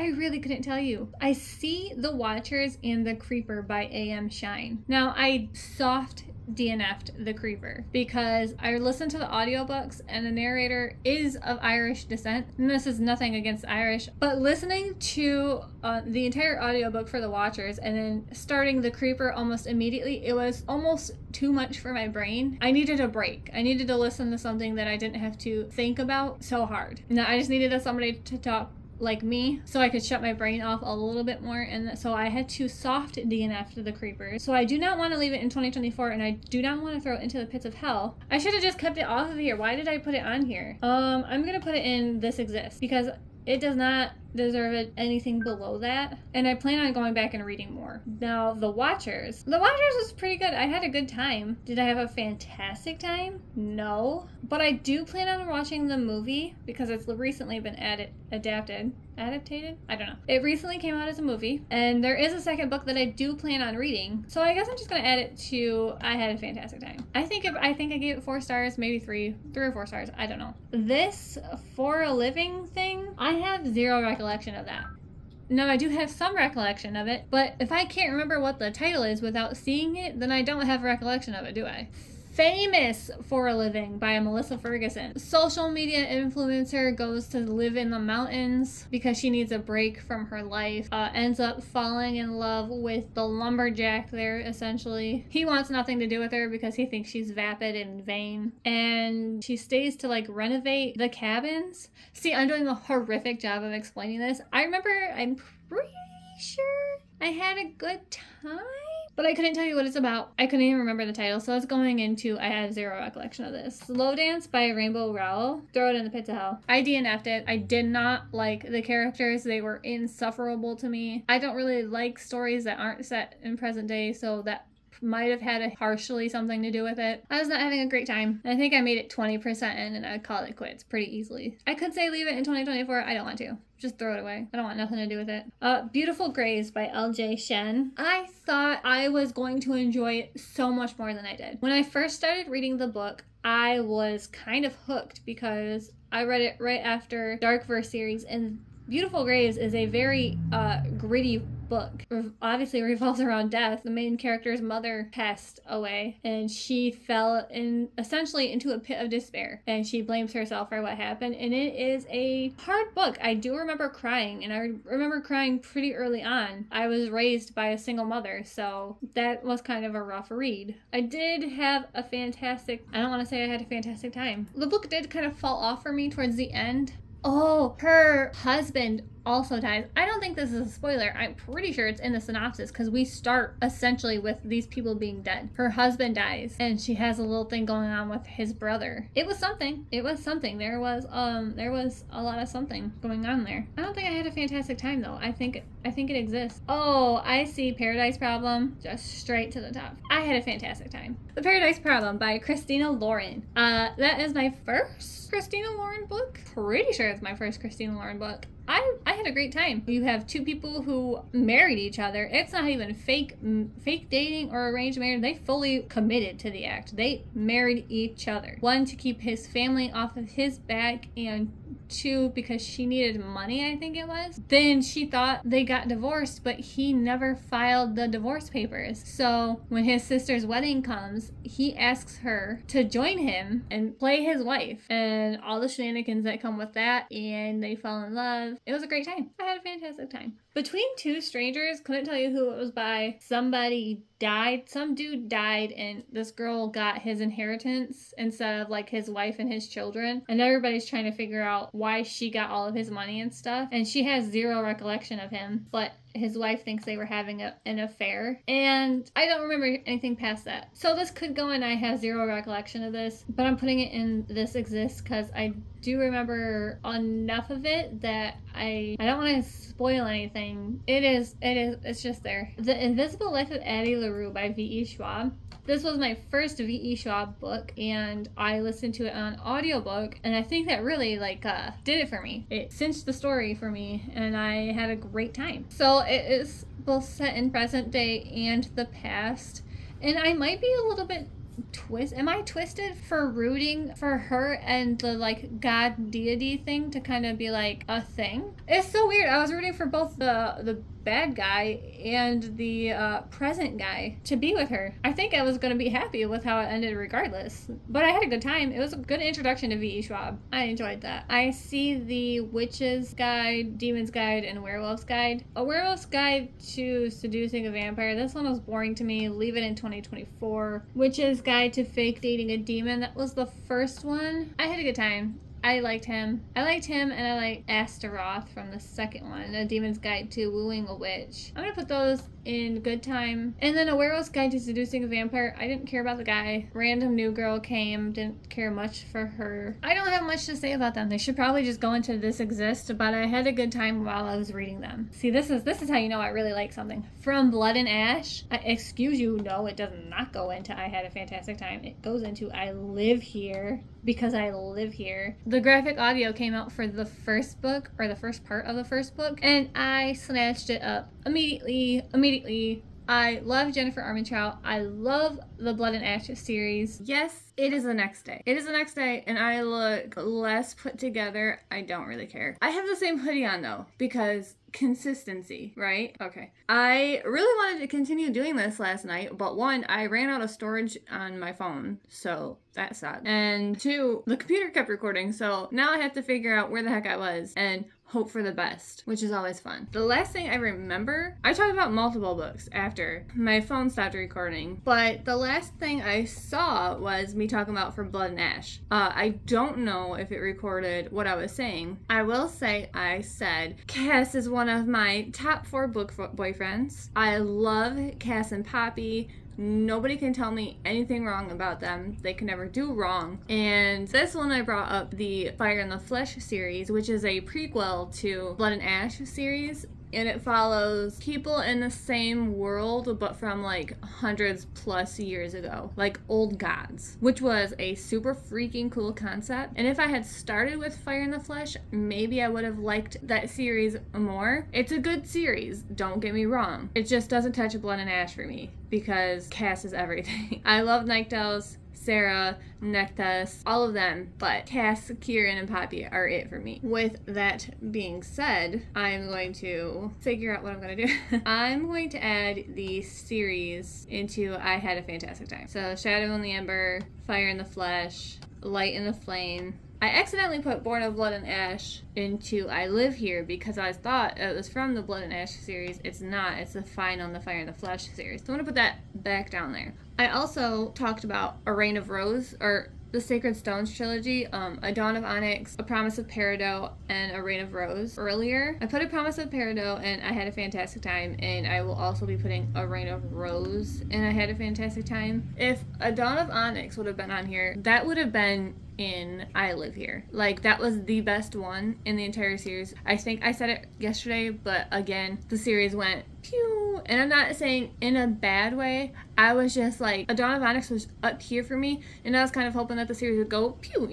really couldn't tell you. I see The Watchers and The Creeper by A.M. Shine. Now, I soft DNF'd The Creeper because I listened to the audiobooks and the narrator is of Irish descent. And this is nothing against Irish, but listening to the entire audiobook for The Watchers and then starting The Creeper almost immediately, it was almost too much for my brain. I needed a break. I needed to listen to something that I didn't have to think about so hard. Now, I just needed somebody to talk like me so I could shut my brain off a little bit more, and so I had to soft DNF to The Creeper. So I do not want to leave it in 2024 and I do not want to throw it into the pits of hell. I should have just kept it off of here. Why did I put it on here? I'm gonna put it in This Exists because it does not deserve anything below that, and I plan on going back and reading more. Now, The Watchers was pretty good. I had a good time. Did I have a fantastic time? No, but I do plan on watching the movie because it's recently been adapted. I don't know. It recently came out as a movie, and there is a second book that I do plan on reading. So I guess I'm just gonna add it to I had a fantastic time. I think I gave it 4 stars, maybe 3 or 4 stars. I don't know. This For a Living thing, I have zero recollection of that. Now, I do have some recollection of it, but if I can't remember what the title is without seeing it, then I don't have a recollection of it, do I? Famous for a Living by Melissa Ferguson. Social media influencer goes to live in the mountains because she needs a break from her life. Ends up falling in love with the lumberjack there, essentially. He wants nothing to do with her because he thinks she's vapid and vain. And she stays to renovate the cabins. See, I'm doing a horrific job of explaining this. I'm pretty sure I had a good time, but I couldn't tell you what it's about. I couldn't even remember the title, so I was going into I have zero recollection of this. Slow Dance by Rainbow Rowell. Throw it in the pits of hell. I DNF'd it. I did not like the characters. They were insufferable to me. I don't really like stories that aren't set in present day, so that might have had partially something to do with it. I was not having a great time. I think I made it 20% in and I'd call it quits pretty easily. I could say leave it in 2024. I don't want to. Just throw it away. I don't want nothing to do with it. Beautiful Grays by L.J. Shen. I thought I was going to enjoy it so much more than I did. When I first started reading the book, I was kind of hooked because I read it right after Darkverse series, and Beautiful Grays is a very gritty book. Obviously revolves around death. The main character's mother passed away and she fell essentially into a pit of despair, and she blames herself for what happened, and it is a hard book. I do remember crying, and I remember crying pretty early on. I was raised by a single mother, so that was kind of a rough read. I did have a fantastic, I don't want to say I had a fantastic time. The book did kind of fall off for me towards the end. Oh, her husband also dies. I don't think this is a spoiler. I'm pretty sure it's in the synopsis because we start essentially with these people being dead. Her husband dies and she has a little thing going on with his brother. It was something. There was a lot of something going on there. I don't think I had a fantastic time though. I think it exists. Oh, I see. Paradise Problem. Just straight to the top. I had a fantastic time. The Paradise Problem by Christina Lauren. That is my first Christina Lauren book. Pretty sure it's my first Christina Lauren book. I had a great time. You have 2 people who married each other. It's not even fake dating or arranged marriage. They fully committed to the act. They married each other. 1, to keep his family off of his back, and 2, because she needed money, I think it was. Then she thought they got divorced, but he never filed the divorce papers. So when his sister's wedding comes, he asks her to join him and play his wife, and all the shenanigans that come with that, and they fall in love. It was a great time. I had a fantastic time. Between Two Strangers, couldn't tell you who it was by. Somebody died. Some dude died, and this girl got his inheritance instead of like his wife and his children. And everybody's trying to figure out why she got all of his money and stuff. And she has zero recollection of him, but his wife thinks they were having an affair. And I don't remember anything past that. So this could go in, I have zero recollection of this, but I'm putting it in This Exists because I do remember enough of it that I don't want to spoil anything. It's just there. The Invisible Life of Addie LaRue by V.E. Schwab. This was my first V.E. Schwab book, and I listened to it on audiobook, and I think that really did it for me. It cinched the story for me, and I had a great time. So it is both set in present day and the past, and I might be a little bit am I twisted for rooting for her and the god deity thing to kind of be like a thing? It's so weird. I was rooting for both the bad guy and the present guy to be with her. I think I was going to be happy with how it ended regardless, but I had a good time. It was a good introduction to V.E. Schwab. I enjoyed that. I see the Witch's Guide, Demon's Guide, and Werewolf's Guide. A Werewolf's Guide to Seducing a Vampire. This one was boring to me. Leave it in 2024. Witch's Guide to Fake Dating a Demon. That was the first one. I had a good time. I liked him, and I like Astaroth from the second one, A Demon's Guide to Wooing a Witch. I'm gonna put those in good time. And then A Werewolf's Guide to Seducing a Vampire. I didn't care about the guy. Random new girl came, didn't care much for her. I don't have much to say about them. They should probably just go into This Exists, but I had a good time while I was reading them. See, this is how you know I really like something. From Blood and Ash, excuse you, no, it does not go into I Had a Fantastic Time. It goes into I Live Here because I live here. The graphic audio came out for the first book, or the first part of the first book, and I snatched it up immediately. I love Jennifer Armentrout. I love the Blood and Ash series. Yes, it is the next day. It is the next day, and I look less put together. I don't really care. I have the same hoodie on, though, because consistency, right? Okay. I really wanted to continue doing this last night, but one, I ran out of storage on my phone, so that sucked. And two, the computer kept recording, so now I have to figure out where the heck I was and hope for the best, which is always fun. The last thing I remember, I talked about multiple books after my phone stopped recording, but the last thing I saw was me talking about For Blood and Ash. I don't know if it recorded what I was saying. I will say I said Cass is one of my top 4 book boyfriends. I love Cass and Poppy. Nobody can tell me anything wrong about them. They can never do wrong. And this one I brought up the Fire in the Flesh series, which is a prequel to Blood and Ash series. And it follows people in the same world, but from hundreds plus years ago, like old gods, which was a super freaking cool concept. And if I had started with Fire in the Flesh, maybe I would have liked that series more. It's a good series, don't get me wrong. It just doesn't touch Blood and Ash for me because Cass is everything. I love Nyktos, Sarah, Nektas, all of them, but Cass, Kieran, and Poppy are it for me. With that being said, I'm going to figure out what I'm going to do. I'm going to add the series into I Had a Fantastic Time. So Shadow in the Ember, Fire in the Flesh, Light in the Flame. I accidentally put Born of Blood and Ash into I Live Here because I thought it was from the Blood and Ash series. It's not. It's the Fine on the Fire in the Flesh series. So I'm going to put that back down there. I also talked about A Reign of Rose, or the Sacred Stones trilogy, A Dawn of Onyx, A Promise of Peridot, and A Reign of Rose earlier. I put A Promise of Peridot and I Had a Fantastic Time, and I will also be putting A Reign of Rose and I Had a Fantastic Time. If A Dawn of Onyx would have been on here, that would have been in I Live Here. That was the best one in the entire series. I think I said it yesterday, but again, the series went pew. And I'm not saying in a bad way. I was just A Dawn of Onyx was up here for me, and I was kind of hoping that the series would go pew,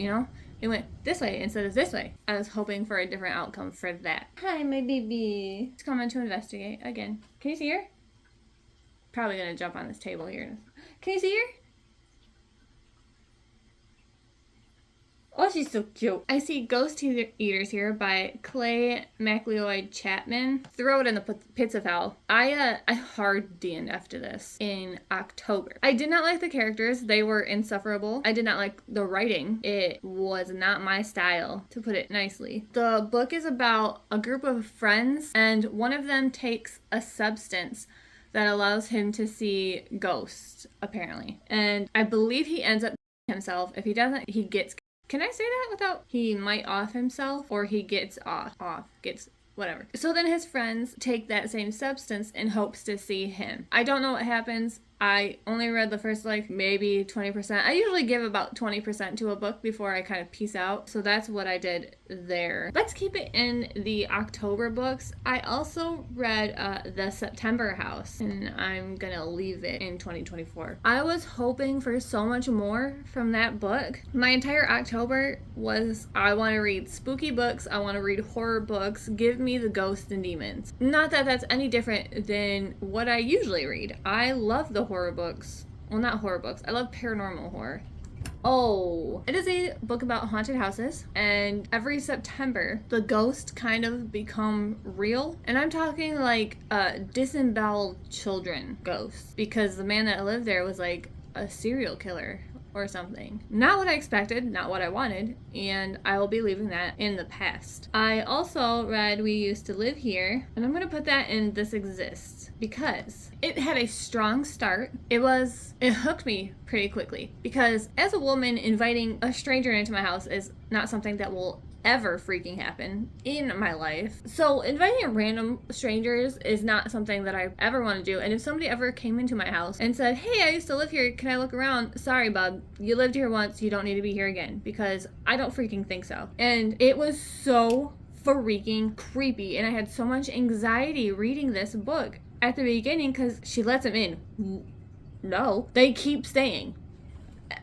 It went this way instead of this way. I was hoping for a different outcome for that. Hi, my baby. She's coming to investigate again. Can you see her? Probably gonna jump on this table here. Can you see her? Oh, she's so cute. I see Ghost Eaters here by Clay McLeod Chapman. Throw it in the pits of hell. I hard DNF'd this in October. I did not like the characters. They were insufferable. I did not like the writing. It was not my style, to put it nicely. The book is about a group of friends, and one of them takes a substance that allows him to see ghosts, apparently. And I believe he ends up himself. If he doesn't, he gets... Can I say that without... He might off himself, or he gets gets whatever. So then his friends take that same substance in hopes to see him. I don't know what happens. I only read the first, maybe 20%. I usually give about 20% to a book before I kind of peace out. So that's what I did there. Let's keep it in the October books. I also read The September House, and I'm gonna leave it in 2024. I was hoping for so much more from that book. My entire October was, I want to read spooky books, I want to read horror books, give me the ghosts and demons. Not that that's any different than what I usually read. I love the horror books. Well, not horror books. I love paranormal horror. Oh, it is a book about haunted houses, and every September the ghosts kind of become real, and I'm talking like disemboweled children ghosts, because the man that lived there was like a serial killer or something. Not what I expected, not what I wanted, and I will be leaving that in the past. I also read We Used to Live Here, and I'm gonna put that in This Exists because it had a strong start. It hooked me pretty quickly, because as a woman, inviting a stranger into my house is not something that will ever freaking happen in my life. So inviting random strangers is not something that I ever want to do. And if somebody ever came into my house and said, hey, I used to live here, can I look around? Sorry, bub, you lived here once, you don't need to be here again, because I don't freaking think so. And it was so freaking creepy, and I had so much anxiety reading this book at the beginning, because she lets him in. No, they keep staying.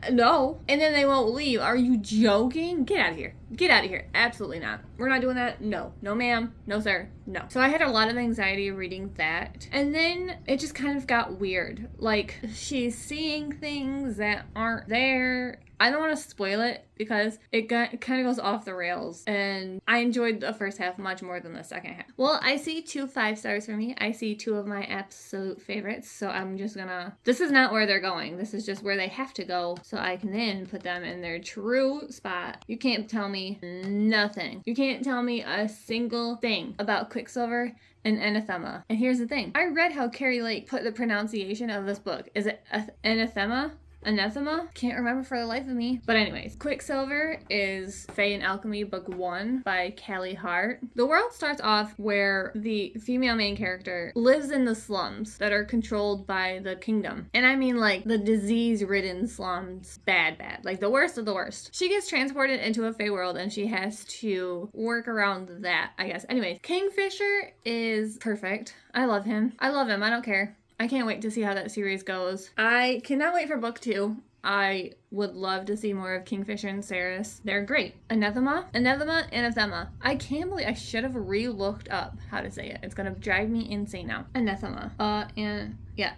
No. And then they won't leave. Are you joking? Get out of here. Get out of here. Absolutely not. We're not doing that. No. No, ma'am. No, sir. No. So I had a lot of anxiety reading that. And then it just kind of got weird. Like, she's seeing things that aren't there. I don't want to spoil it because it kind of goes off the rails, and I enjoyed the first half much more than the second half. Well, I see 2 5 stars for me. I see 2 of my absolute favorites, so I'm just gonna... This is not where they're going. This is just where they have to go, so I can then put them in their true spot. You can't tell me nothing. You can't tell me a single thing about Quicksilver and Anathema. And here's the thing. I read how Carrie Lake put the pronunciation of this book. Is it Anathema? Anathema? Can't remember for the life of me. But anyways, Quicksilver is Fae and Alchemy Book 1 by Callie Hart. The world starts off where the female main character lives in the slums that are controlled by the kingdom. And I mean like the disease-ridden slums. Bad. Like the worst of the worst. She gets transported into a Fae world and she has to work around that, I guess. Anyways, Kingfisher is perfect. I love him. I don't care. I can't wait to see how that series goes. I cannot wait for book 2. I would love to see more of Kingfisher and Ceres. They're great. Anathema. I can't believe I should have re-looked up how to say it. It's gonna drive me insane now. Anathema.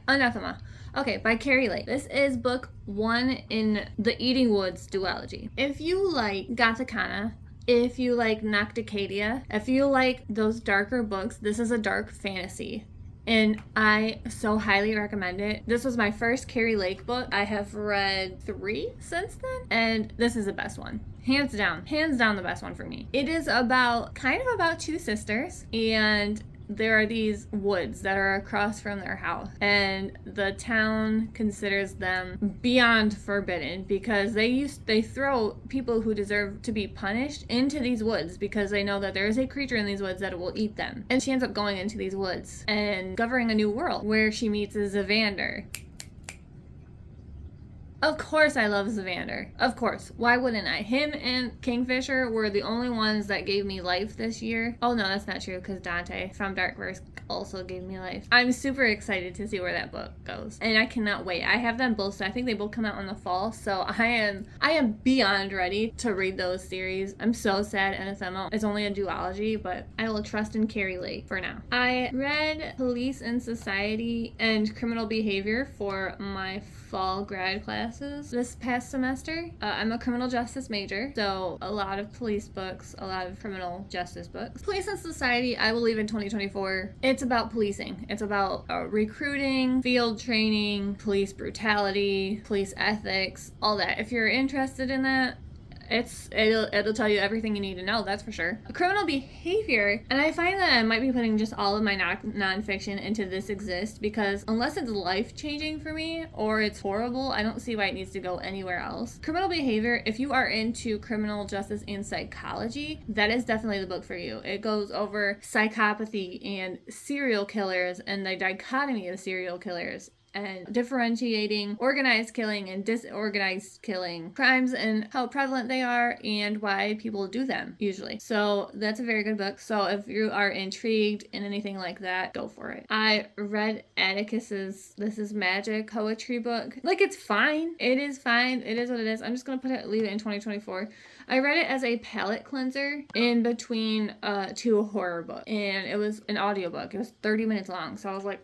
Anathema. Okay, by Carrie Lake. This is book 1 in the Eating Woods duology. If you like Gothicana, if you like Nocticadia, if you like those darker books, this is a dark fantasy. And I so highly recommend it. This was my first Carrie Lake book. I have read 3 since then, and this is the best one. Hands down the best one for me. It is about 2 sisters, and there are these woods that are across from their house, and the town considers them beyond forbidden because they throw people who deserve to be punished into these woods because they know that there is a creature in these woods that will eat them. And she ends up going into these woods and discovering a new world where she meets Zavander. Of course I love Zavander. Of course. Why wouldn't I? Him and Kingfisher were the only ones that gave me life this year. Oh no, that's not true, because Dante from Darkverse also gave me life. I'm super excited to see where that book goes, and I cannot wait. I have them both, so I think they both come out in the fall, so I am beyond ready to read those series. I'm so sad Anathema is only a duology, but I will trust in Carrie Lake for now. I read Police and Society and Criminal Behavior for my fall grad classes this past semester. I'm a criminal justice major, so a lot of police books, a lot of criminal justice books. Police and Society, I will leave in 2024. It's about policing. It's about recruiting, field training, police brutality, police ethics, all that. If you're interested in that, it'll tell you everything you need to know, that's for sure. Criminal Behavior, and I find that I might be putting just all of my nonfiction into This Exists, because unless it's life-changing for me or it's horrible, I don't see why it needs to go anywhere else. Criminal Behavior, if you are into criminal justice and psychology, that is definitely the book for you. It goes over psychopathy and serial killers and the dichotomy of serial killers, and differentiating organized killing and disorganized killing crimes and how prevalent they are and why people do them usually. So that's a very good book. So if you are intrigued in anything like that, go for it. I read Atticus's This Is Magic poetry book. Like, it's fine. It is fine. It is what it is. I'm just gonna leave it in 2024. I read it as a palate cleanser in between two horror books, and it was an audiobook. It was 30 minutes long. So I was like,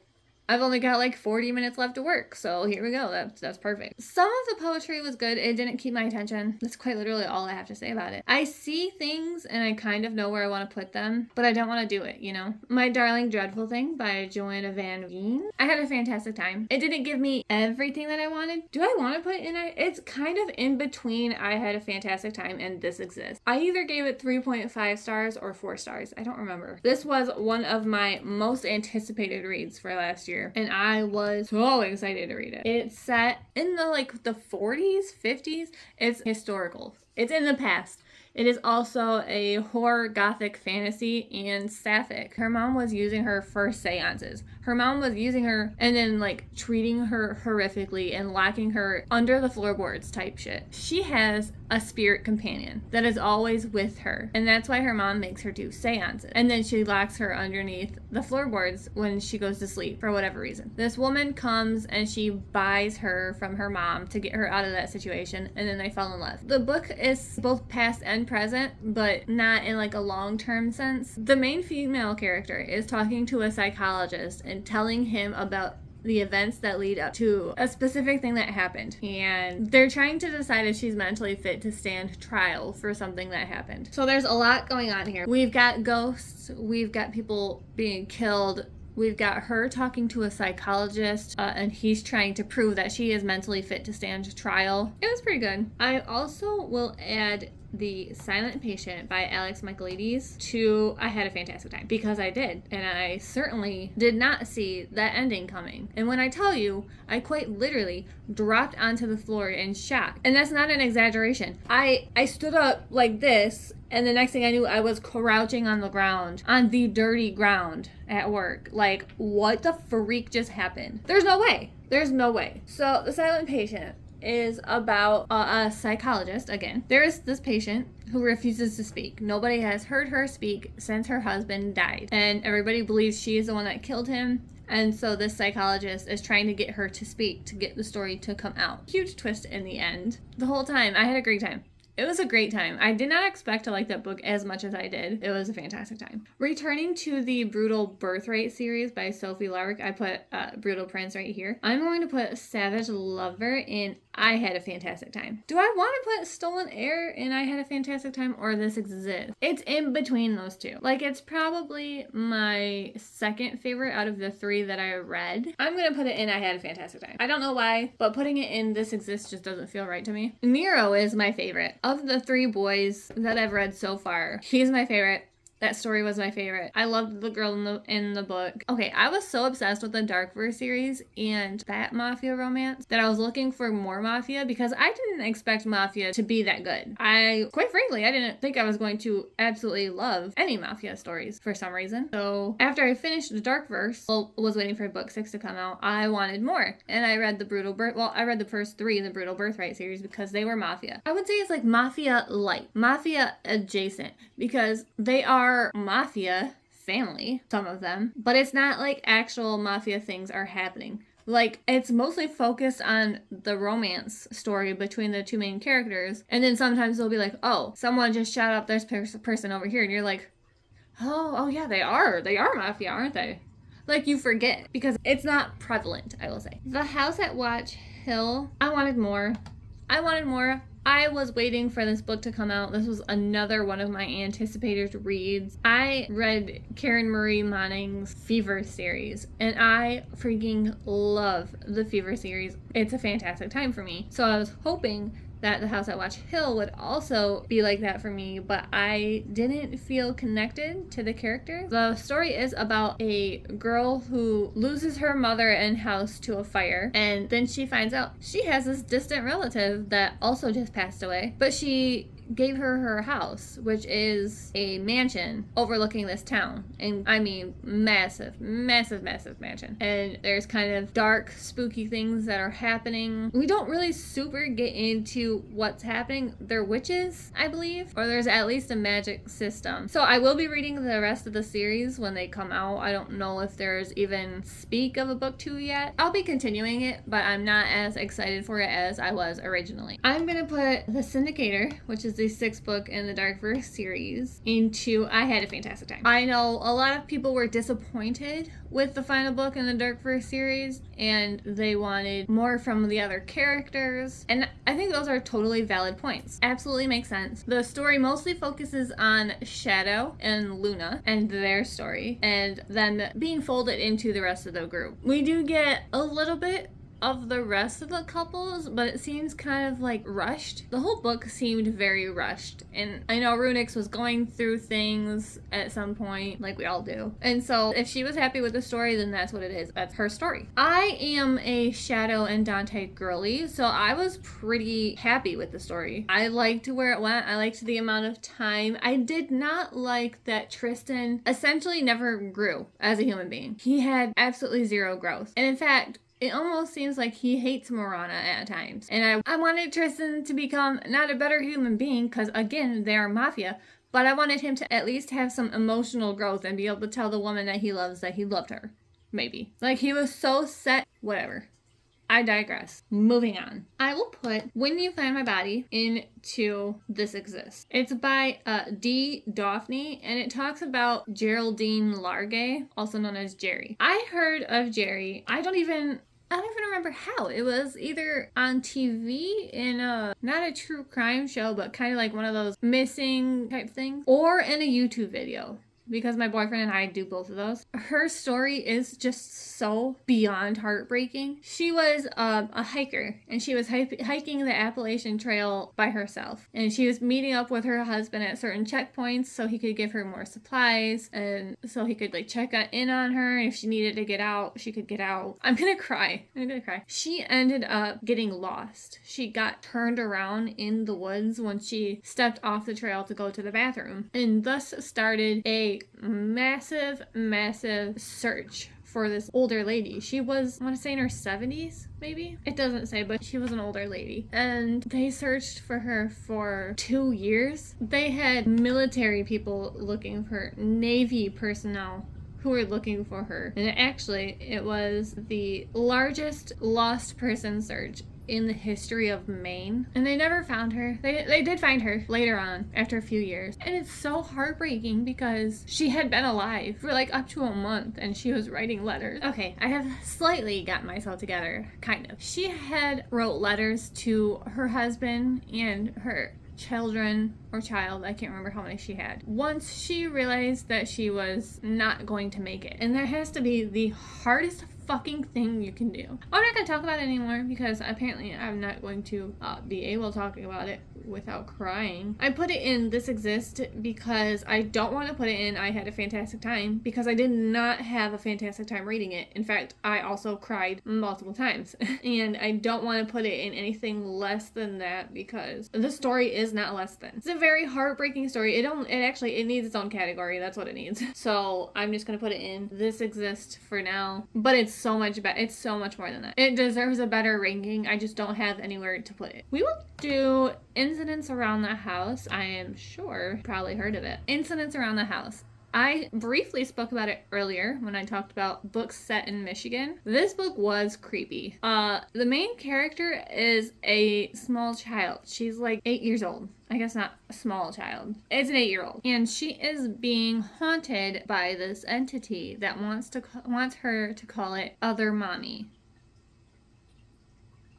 I've only got like 40 minutes left to work, so here we go. That's perfect. Some of the poetry was good. It didn't keep my attention. That's quite literally all I have to say about it. I see things and I kind of know where I want to put them, but I don't want to do it, you know? My Darling Dreadful Thing by Joanna Van Veen. I had a fantastic time. It didn't give me everything that I wanted. Do I want to put it in? It's kind of in between I had a fantastic time and This Exists. I either gave it 3.5 stars or 4 stars. I don't remember. This was one of my most anticipated reads for last year, and I was so excited to read it. It's set in the 40s, 50s. It's historical. It's in the past. It is also a horror gothic fantasy and sapphic. Her mom was using her for seances. Her mom was using her and then treating her horrifically and locking her under the floorboards type shit. She has a spirit companion that is always with her, and that's why her mom makes her do seances. And then she locks her underneath the floorboards when she goes to sleep for whatever reason. This woman comes and she buys her from her mom to get her out of that situation, and then they fall in love. The book is both past and present, but not in a long-term sense. The main female character is talking to a psychologist and telling him about the events that lead up to a specific thing that happened, and they're trying to decide if she's mentally fit to stand trial for something that happened. So there's a lot going on here. We've got ghosts, we've got people being killed, we've got her talking to a psychologist, and he's trying to prove that she is mentally fit to stand trial. It was pretty good. I also will add The Silent Patient by Alex Michaelides to I Had a Fantastic Time, because I did, and I certainly did not see that ending coming. And when I tell you, I quite literally dropped onto the floor in shock, and that's not an exaggeration. I stood up like this, and the next thing I knew, I was crouching on the ground, on the dirty ground at work. What the freak just happened? There's no way. There's no way. So The Silent Patient is about a psychologist. Again, there is this patient who refuses to speak. Nobody has heard her speak since her husband died, and everybody believes she is the one that killed him. And so this psychologist is trying to get her to speak, to get the story to come out. Huge twist in the end. The whole time, I had a great time. It was a great time. I did not expect to like that book as much as I did. It was a fantastic time. Returning to the Brutal Birthright series by Sophie Lark, I put Brutal Prince right here. I'm going to put Savage Lover in I Had a Fantastic Time. Do I want to put Stolen Heir in I Had a Fantastic Time or This Exists? It's in between those two. It's probably my second favorite out of the 3 that I read. I'm going to put it in I Had a Fantastic Time. I don't know why, but putting it in This Exists just doesn't feel right to me. Nero is my favorite. Of the 3 boys that I've read so far, he's my favorite. That story was my favorite. I loved the girl in the book. Okay, I was so obsessed with the Darkverse series and that Mafia romance that I was looking for more Mafia, because I didn't expect Mafia to be that good. Quite frankly, I didn't think I was going to absolutely love any Mafia stories for some reason. So after I finished the Darkverse, was waiting for book 6 to come out, I wanted more. And I read I read the first 3 in the Brutal Birthright series because they were Mafia. I would say it's Mafia light, Mafia adjacent, because they are Mafia family, some of them, but it's not actual Mafia things are happening. It's mostly focused on the romance story between the 2 main characters, and then sometimes they'll be oh, someone just shot up this person over here, and you're oh yeah, they are Mafia, aren't they? You forget, because it's not prevalent, I will say. The House at Watch Hill, I wanted more. I was waiting for this book to come out. This was another one of my anticipated reads. I read Karen Marie Moning's Fever series, and I freaking love the Fever series. It's a fantastic time for me. So I was hoping that The House at Watch Hill would also be like that for me, but I didn't feel connected to the character. The story is about a girl who loses her mother and house to a fire, and then she finds out she has this distant relative that also just passed away, but she gave her house, which is a mansion overlooking this town. And I mean, massive mansion. And there's kind of dark, spooky things that are happening. We don't really super get into what's happening. They're witches, I believe, or there's at least a magic system. So I will be reading the rest of the series when they come out. I don't know if there's even speak of a book 2 yet. I'll be continuing it, but I'm not as excited for it as I was originally. I'm gonna put The Syndicator, which is the 6th book in the Darkverse series, into I Had a Fantastic Time. I know a lot of people were disappointed with the final book in the Darkverse series, and they wanted more from the other characters, and I think those are totally valid points. Absolutely makes sense. The story mostly focuses on Shadow and Luna and their story, and them being folded into the rest of the group. We do get a little bit of the rest of the couples, but it seems kind of like rushed. The whole book seemed very rushed, and I know Runix was going through things at some point, like we all do. And so if she was happy with the story, then that's what it is. That's her story. I am a Shadow and Dante girly, so I was pretty happy with the story. I liked where it went. I liked the amount of time. I did not like that Tristan essentially never grew as a human being. He had absolutely zero growth. And in fact, it almost seems like he hates Morana at times. And I wanted Tristan to become not a better human being, because again, they are mafia, but I wanted him to at least have some emotional growth and be able to tell the woman that he loves that he loved her. Maybe. Like, he was so set. Whatever. I digress. Moving on. I will put When You Find My Body into This Exists. It's by D. Daphne, and it talks about Geraldine Largay, also known as Jerry. I heard of Jerry. I don't even remember how. It was either on TV in not a true crime show, but kind of like one of those missing type things, or in a YouTube video, because my boyfriend and I do both of those. Her story is just so beyond heartbreaking. She was a hiker, and she was hiking the Appalachian Trail by herself, and she was meeting up with her husband at certain checkpoints so he could give her more supplies, and so he could like check in on her, and if she needed to get out, she could get out. I'm gonna cry. She ended up getting lost. She got turned around in the woods when she stepped off the trail to go to the bathroom, and thus started a massive search for this older lady. She was, I want to say, in her 70s, maybe? It doesn't say, but she was an older lady. And they searched for her for 2 years. They had military people looking for her, Navy personnel who were looking for her. And it was the largest lost person search in the history of Maine, and they never found her. They did find her later on after a few years, and it's so heartbreaking because she had been alive for like up to a month and she was writing letters. Okay, I have slightly got myself together, kind of. She had wrote letters to her husband and her children or child, I can't remember how many she had, once she realized that she was not going to make it. And that has to be the hardest fucking thing you can do. I'm not going to talk about it anymore because apparently I'm not going to be able to talk about it without crying. I put it in This Exists because I don't want to put it in I Had a Fantastic Time, because I did not have a fantastic time reading it. In fact, I also cried multiple times. And I don't want to put it in anything less than that because the story is not less than. It's a very heartbreaking story. It needs its own category. That's what it needs. So I'm just going to put it in This Exists for now. But it's so much better. It's so much more than that. It deserves a better ranking. I just don't have anywhere to put it. We will do Incidents Around the House. I am sure you probably heard of it. Incidents Around the House. I briefly spoke about it earlier when I talked about books set in Michigan. This book was creepy. The main character is a small child. She's like 8 years old. I guess not a small child. It's an 8-year-old. And she is being haunted by this entity that wants her to call it Other Mommy.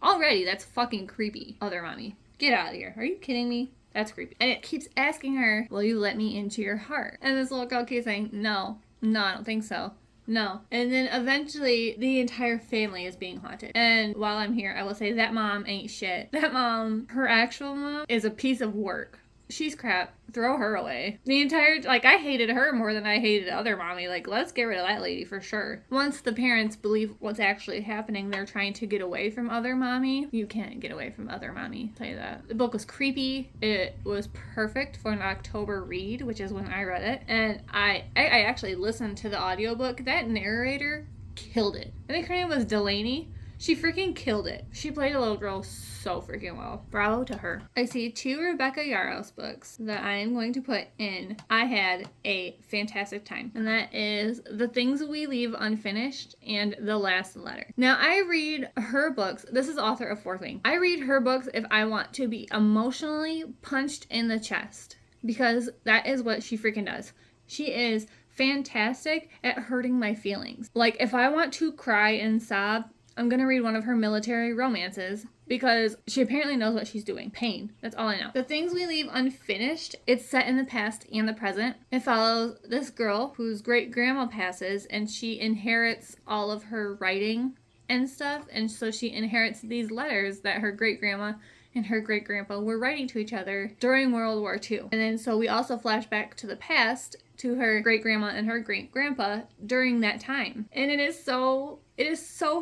Already, that's fucking creepy. Other Mommy. Get out of here. Are you kidding me? That's creepy. And it keeps asking her, will you let me into your heart? And this little girl keeps saying, no, I don't think so. No. And then eventually the entire family is being haunted. And while I'm here, I will say that mom ain't shit. That mom, her actual mom, is a piece of work. She's crap. Throw her away. The entire, like, I hated her more than I hated other mommy. Like, let's get rid of that lady for sure. Once the parents believe what's actually happening, they're trying to get away from other mommy. You can't get away from other mommy, I'll tell you that. The book was creepy. It was perfect for an October read, which is when I read it. And I actually listened to the audiobook. That narrator killed it. I think her name was Delaney. She freaking killed it. She played a little girl so freaking well. Bravo to her. I see 2 Rebecca Yarros books that I am going to put in I had a fantastic time. And that is The Things We Leave Unfinished and The Last Letter. Now, I read her books. This is author of Fourth Wing. I read her books if I want to be emotionally punched in the chest. Because that is what she freaking does. She is fantastic at hurting my feelings. Like, if I want to cry and sob, I'm going to read one of her military romances because she apparently knows what she's doing. Pain. That's all I know. The Things We Leave Unfinished, it's set in the past and the present. It follows this girl whose great-grandma passes and she inherits all of her writing and stuff. And so she inherits these letters that her great-grandma and her great-grandpa were writing to each other during World War II. And then so we also flash back to the past to her great-grandma and her great-grandpa during that time. And it is so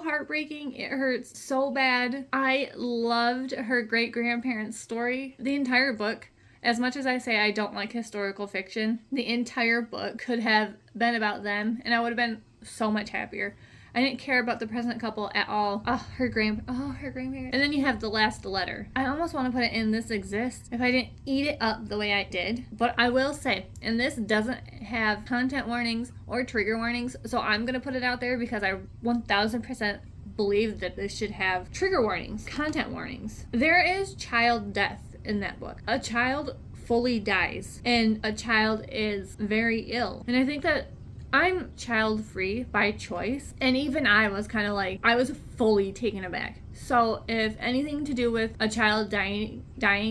heartbreaking. It hurts so bad. I loved her great-grandparents' story. The entire book, as much as I say I don't like historical fiction, the entire book could have been about them and I would have been so much happier. I didn't care about the present couple at all. Her grandparents. And then you have The Last Letter. I almost want to put it in This Exists if I didn't eat it up the way I did. But I will say, and this doesn't have content warnings or trigger warnings, so I'm going to put it out there because I 1000% believe that this should have trigger warnings, content warnings. There is child death in that book. A child fully dies, and a child is very ill. And I think that I'm child-free by choice, and even I was kind of like, I was fully taken aback. So if anything to do with a child dying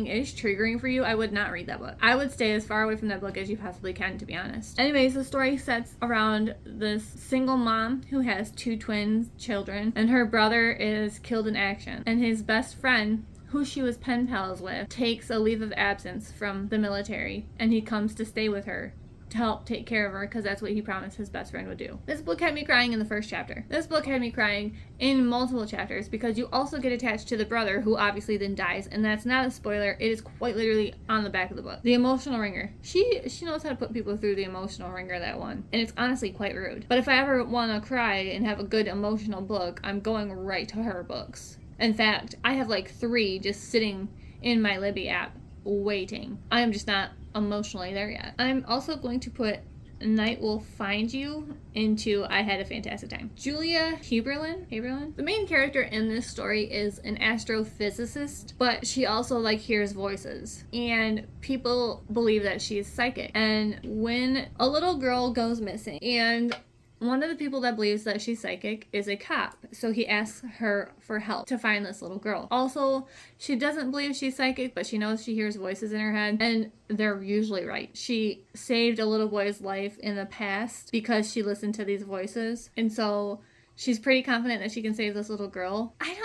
is triggering for you, I would not read that book. I would stay as far away from that book as you possibly can, to be honest. Anyways, the story sets around this single mom who has 2 twin children, and her brother is killed in action, and his best friend, who she was pen pals with, takes a leave of absence from the military, and he comes to stay with her to help take care of her because that's what he promised his best friend would do. This book had me crying in the first chapter. This book had me crying in multiple chapters because you also get attached to the brother who obviously then dies, and that's not a spoiler. It is quite literally on the back of the book. The emotional ringer. She knows how to put people through the emotional ringer, that one. And it's honestly quite rude. But if I ever want to cry and have a good emotional book, I'm going right to her books. In fact, I have like 3 just sitting in my Libby app waiting. I am just not emotionally there yet. I'm also going to put Night Will Find You into I Had a Fantastic Time. Julia Haberlin. The main character in this story is an astrophysicist, but she also hears voices, and people believe that she's psychic. And when a little girl goes missing, and one of the people that believes that she's psychic is a cop, so he asks her for help to find this little girl. Also, she doesn't believe she's psychic, but she knows she hears voices in her head, and they're usually right. She saved a little boy's life in the past because she listened to these voices, and so she's pretty confident that she can save this little girl. I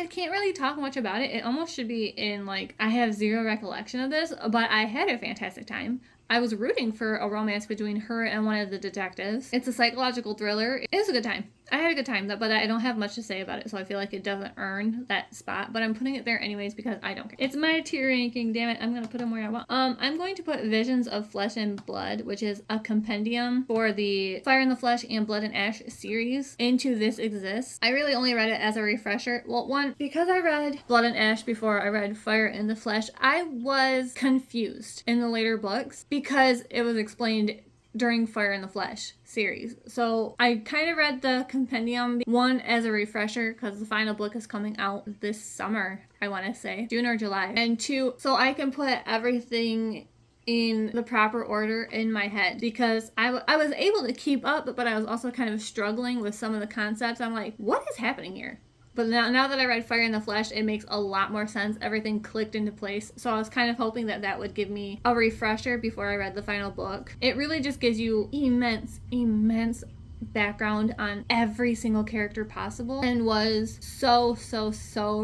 can't really talk much about it. It almost should be in, I have zero recollection of this, but I had a fantastic time. I was rooting for a romance between her and one of the detectives. It's a psychological thriller. It was a good time. I had a good time, but I don't have much to say about it, so I feel like it doesn't earn that spot, but I'm putting it there anyways because I don't care. It's my tier ranking, damn it. I'm going to put them where I want. I'm going to put Visions of Flesh and Blood, which is a compendium for the Fire in the Flesh and Blood and Ash series, into This Exists. I really only read it as a refresher. Well, one, because I read Blood and Ash before I read Fire in the Flesh, I was confused in the later books because it was explained during Fire in the Flesh series. So I kind of read the compendium one as a refresher because the final book is coming out this summer, I want to say June or July, and 2, so I can put everything in the proper order in my head, because I was able to keep up, but I was also kind of struggling with some of the concepts. I'm like, what is happening here? But now that I read Fire in the Flesh, it makes a lot more sense. Everything clicked into place. So I was kind of hoping that would give me a refresher before I read the final book. It really just gives you immense background on every single character possible and was so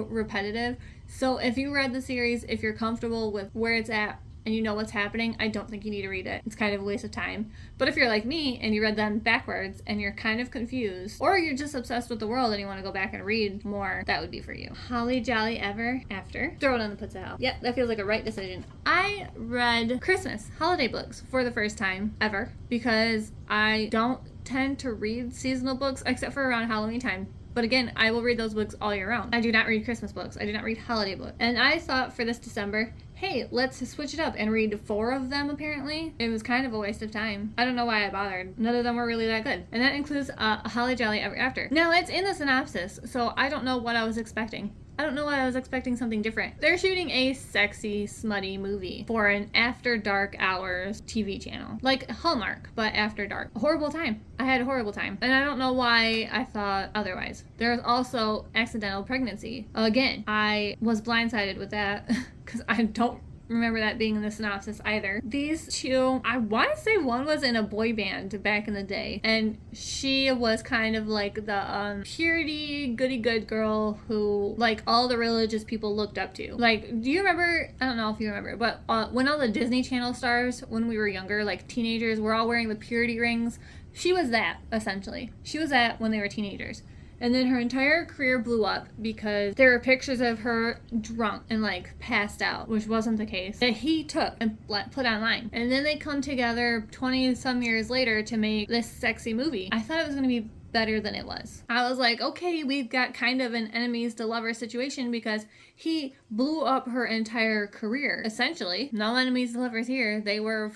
repetitive. So if you read the series, if you're comfortable with where it's at and you know what's happening, I don't think you need to read it. It's kind of a waste of time. But if you're like me and you read them backwards and you're kind of confused, or you're just obsessed with the world and you want to go back and read more, that would be for you. Holly Jolly Ever After. Throw it on the pizza hell. Yep, that feels like a right decision. I read Christmas holiday books for the first time ever because I don't tend to read seasonal books except for around Halloween time. But again, I will read those books all year round. I do not read Christmas books. I do not read holiday books. And I thought for this December, hey, let's switch it up and read 4 of them apparently. It was kind of a waste of time. I don't know why I bothered. None of them were really that good. And that includes Holly Jolly Ever After. Now, it's in the synopsis, so I don't know what I was expecting. I don't know why I was expecting something different. They're shooting a sexy, smutty movie for an after dark hours TV channel. Like Hallmark, but after dark. A horrible time. I had a horrible time. And I don't know why I thought otherwise. There's also accidental pregnancy. Again, I was blindsided with that because I don't remember that being in the synopsis either. These two, I want to say one was in a boy band back in the day, and she was kind of like the purity goody good girl who like all the religious people looked up to. Like, do you remember, I don't know if you remember, but when all the Disney Channel stars when we were younger, like teenagers, were all wearing the purity rings? She was that, essentially. She was that when they were teenagers. And then her entire career blew up because there were pictures of her drunk and like passed out, which wasn't the case, that he took and put online. And then they come together 20 some years later to make this sexy movie. I thought it was going to be better than it was. I was like, okay, we've got kind of an enemies to lovers situation because he blew up her entire career. Essentially, no enemies to lovers here. They were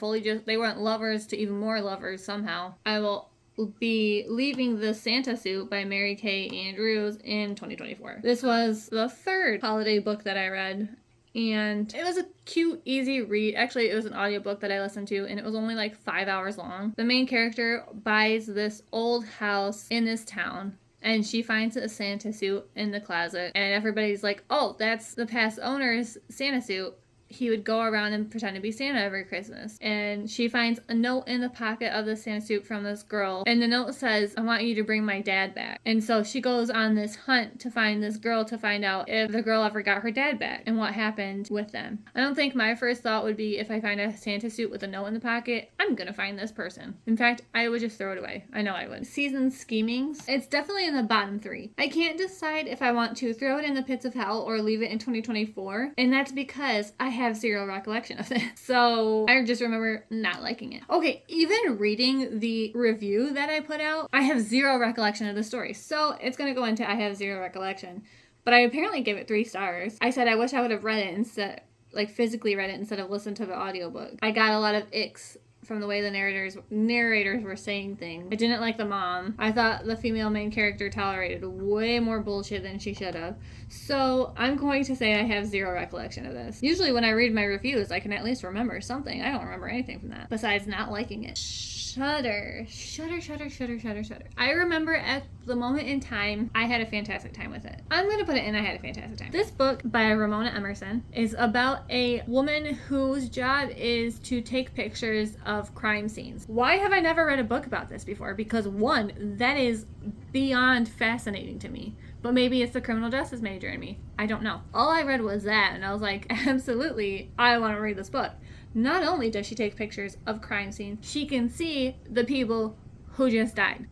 they weren't lovers to even more lovers somehow. I will be leaving the Santa Suit by Mary Kay Andrews in 2024. This was the 3rd holiday book that I read, and it was a cute, easy read. Actually, it was an audiobook that I listened to, and it was only like 5 hours long. The main character buys this old house in this town, and she finds a Santa suit in the closet, and everybody's like, oh, that's the past owner's Santa suit. He would go around and pretend to be Santa every Christmas. And she finds a note in the pocket of the Santa suit from this girl. And the note says, I want you to bring my dad back. And so she goes on this hunt to find this girl to find out if the girl ever got her dad back and what happened with them. I don't think my first thought would be, if I find a Santa suit with a note in the pocket, I'm gonna find this person. In fact, I would just throw it away. I know I would. Season schemings. It's definitely in the bottom 3. I can't decide if I want to throw it in the pits of hell or leave it in 2024. And that's because I have zero recollection of it. So I just remember not liking it. Okay, even reading the review that I put out, I have zero recollection of the story. So it's gonna go into I have zero recollection. But I apparently gave it 3 stars. I said I wish I would have read it instead, like physically read it instead of listened to the audiobook. I got a lot of icks from the way the narrators were saying things. I didn't like the mom. I thought the female main character tolerated way more bullshit than she should have. So I'm going to say I have zero recollection of this. Usually when I read my reviews, I can at least remember something. I don't remember anything from that besides not liking it. Shudder. I remember at the moment in time, I had a fantastic time with it. I'm going to put it in I had a fantastic time. This book by Ramona Emerson is about a woman whose job is to take pictures of crime scenes. Why have I never read a book about this before? Because 1, that is beyond fascinating to me. But maybe it's the criminal justice major in me. I don't know. All I read was that, and I was like, absolutely, I want to read this book. Not only does she take pictures of crime scenes, she can see the people who just died.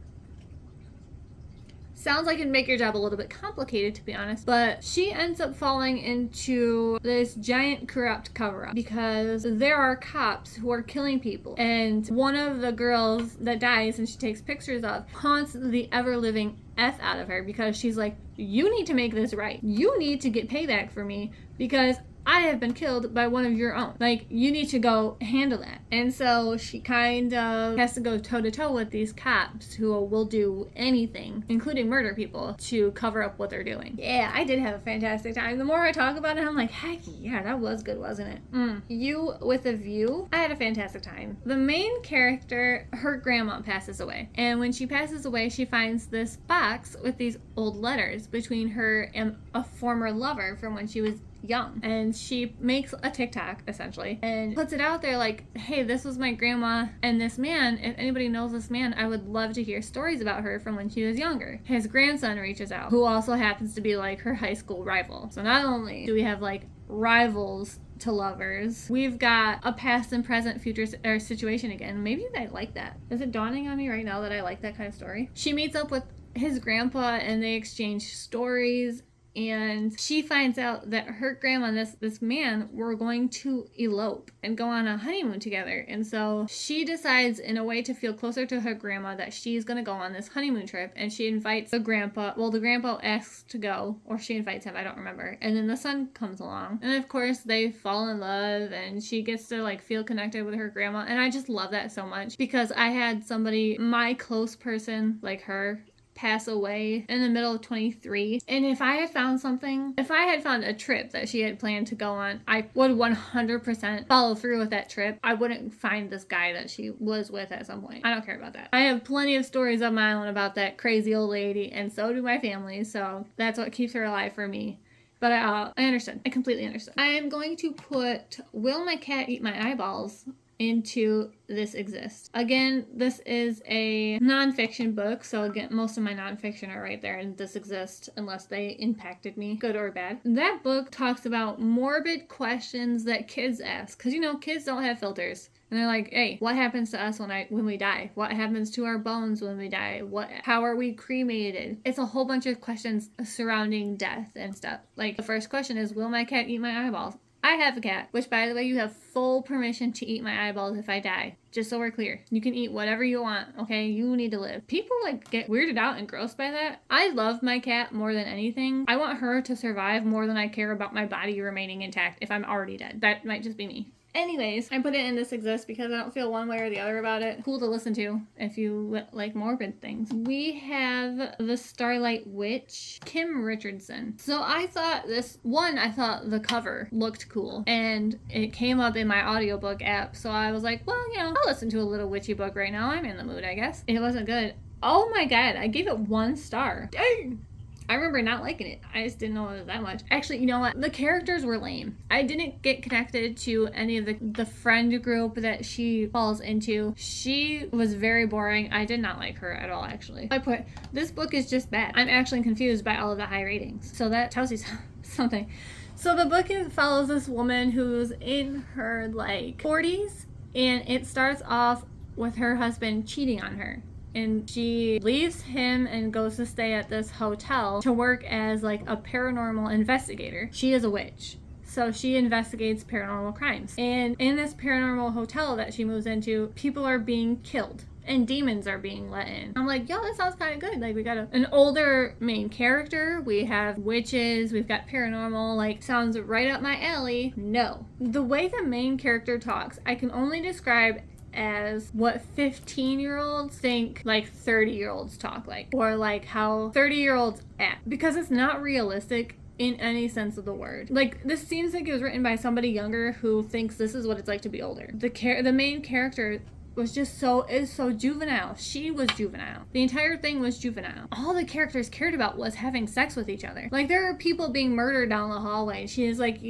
Sounds like it'd make your job a little bit complicated, to be honest, but she ends up falling into this giant corrupt cover-up because there are cops who are killing people, and one of the girls that dies and she takes pictures of haunts the ever-living F out of her because she's like, you need to make this right. You need to get payback for me because I have been killed by one of your own. Like, you need to go handle that. And so she kind of has to go toe-to-toe with these cops who will do anything, including murder people, to cover up what they're doing. Yeah, I did have a fantastic time. The more I talk about it, I'm like, heck yeah, that was good, wasn't it? You with a View, I had a fantastic time. The main character, her grandma passes away. And when she passes away, she finds this box with these old letters between her and a former lover from when she was young. And she makes a TikTok, essentially, and puts it out there like, hey, this was my grandma and this man. If anybody knows this man, I would love to hear stories about her from when she was younger. His grandson reaches out, who also happens to be like her high school rival. So not only do we have like rivals to lovers, we've got a past and present future situation again. Maybe I like that. Is it dawning on me right now that I like that kind of story? She meets up with his grandpa and they exchange stories, and she finds out that her grandma and this man were going to elope and go on a honeymoon together. And so she decides, in a way to feel closer to her grandma, that she's going to go on this honeymoon trip, and she invites the grandpa. Well, the grandpa asks to go, or she invites him, I don't remember. And then the son comes along, and of course they fall in love, and she gets to like feel connected with her grandma. And I just love that so much, because I had somebody, my close person like her, pass away in the middle of 23, and if I had found a trip that she had planned to go on, I would 100% follow through with that trip. I wouldn't find this guy that she was with at some point. I don't care about that. I have plenty of stories of my own about that crazy old lady, and so do my family, so that's what keeps her alive for me. But I understood. I completely understood. I am going to put Will My Cat Eat My Eyeballs into This Exists. Again, this is a nonfiction book, so again, most of my nonfiction are right there in This Exists, unless they impacted me, good or bad. That book talks about morbid questions that kids ask, because kids don't have filters. And they're like, hey, what happens to us when we die? What happens to our bones when we die? How are we cremated? It's a whole bunch of questions surrounding death and stuff. Like, the first question is, will my cat eat my eyeballs? I have a cat, which, by the way, you have full permission to eat my eyeballs if I die. Just so we're clear. You can eat whatever you want, okay? You need to live. People, get weirded out and grossed by that. I love my cat more than anything. I want her to survive more than I care about my body remaining intact if I'm already dead. That might just be me. Anyways, I put it in This Exists because I don't feel one way or the other about it. Cool to listen to if you like morbid things. We have The Starlight Witch, Kim Richardson. So I thought the cover looked cool, and it came up in my audiobook app, so I was like, well, I'll listen to a little witchy book right now. I'm in the mood, I guess. It wasn't good. Oh my god, I gave it 1 star. Dang! I remember not liking it. I just didn't know it was that much. Actually, you know what? The characters were lame. I didn't get connected to any of the friend group that she falls into. She was very boring. I did not like her at all, actually. I put, this book is just bad. I'm actually confused by all of the high ratings. So that tells you something. So the book follows this woman who's in her 40s, and it starts off with her husband cheating on her. And she leaves him and goes to stay at this hotel to work as a paranormal investigator. She is a witch, so she investigates paranormal crimes. And in this paranormal hotel that she moves into, people are being killed and demons are being let in. I'm like, yo, that sounds kind of good. We got an older main character, we have witches, we've got paranormal, sounds right up my alley. No. The way the main character talks, I can only describe as what 15-year-olds think 30-year-olds talk like, or how 30-year-olds act, because it's not realistic in any sense of the word. This seems like it was written by somebody younger who thinks this is what it's like to be older. The main character was just so juvenile. She was juvenile. The entire thing was juvenile. All the characters cared about was having sex with each other. There are people being murdered down the hallway, and she is like,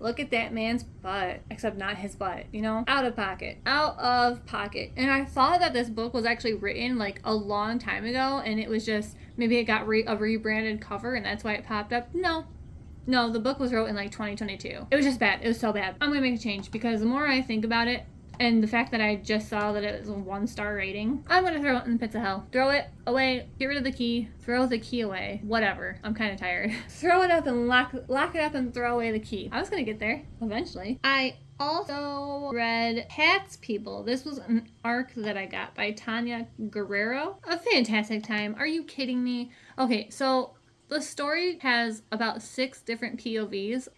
look at that man's butt. Except not his butt, Out of pocket. Out of pocket. And I thought that this book was actually written a long time ago, and it was just, maybe it got a rebranded cover and that's why it popped up. No, the book was wrote in 2022. It was just bad. It was so bad. I'm gonna make a change, because the more I think about it, and the fact that I just saw that it was a 1-star rating, I'm gonna throw it in the pits of hell. Throw it away, get rid of the key, throw the key away, whatever. I'm kind of tired. Throw it up and lock it up and throw away the key. I was gonna get there eventually. I also read Cats People. This was an arc that I got by Tanya Guerrero. A fantastic time. Are you kidding me? Okay, so the story has about 6 different POVs.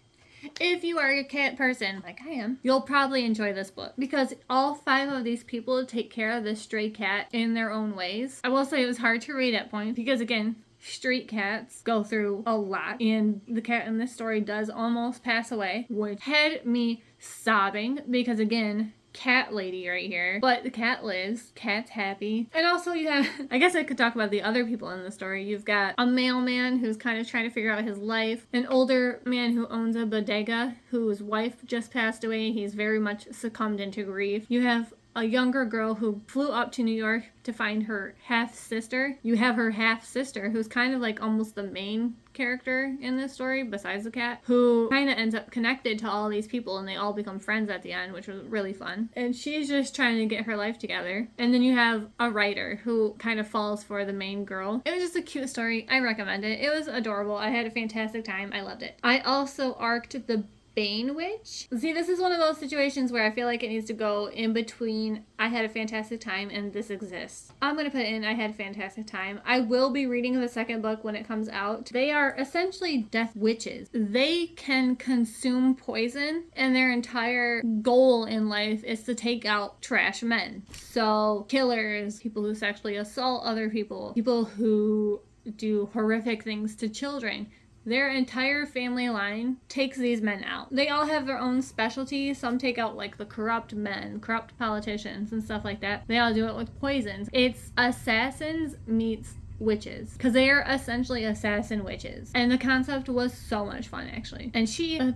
If you are a cat person, like I am, you'll probably enjoy this book, because all 5 of these people take care of this stray cat in their own ways. I will say it was hard to read at points, because again, street cats go through a lot, and the cat in this story does almost pass away, which had me sobbing, because again, cat lady right here, but the cat lives, cat's happy. And also you have, I guess I could talk about the other people in the story. You've got a mailman who's kind of trying to figure out his life, an older man who owns a bodega whose wife just passed away. He's very much succumbed into grief. You have a younger girl who flew up to New York to find her half-sister. You have her half-sister, who's kind of like almost the main character in this story, besides the cat, who kind of ends up connected to all these people, and they all become friends at the end, which was really fun. And she's just trying to get her life together. And then you have a writer who kind of falls for the main girl. It was just a cute story. I recommend it. It was adorable. I had a fantastic time. I loved it. I also arced the Bane Witch. See, this is one of those situations where I feel like it needs to go in between I had a fantastic time and this exists. I'm gonna put in I had a fantastic time. I will be reading the second book when it comes out. They are essentially death witches. They can consume poison, and their entire goal in life is to take out trash men. So killers, people who sexually assault other people, people who do horrific things to children. Their entire family line takes these men out. They all have their own specialties. Some take out like the corrupt men, corrupt politicians and stuff like that. They all do it with poisons. It's assassins meets witches, because they are essentially assassin witches, and the concept was so much fun actually. And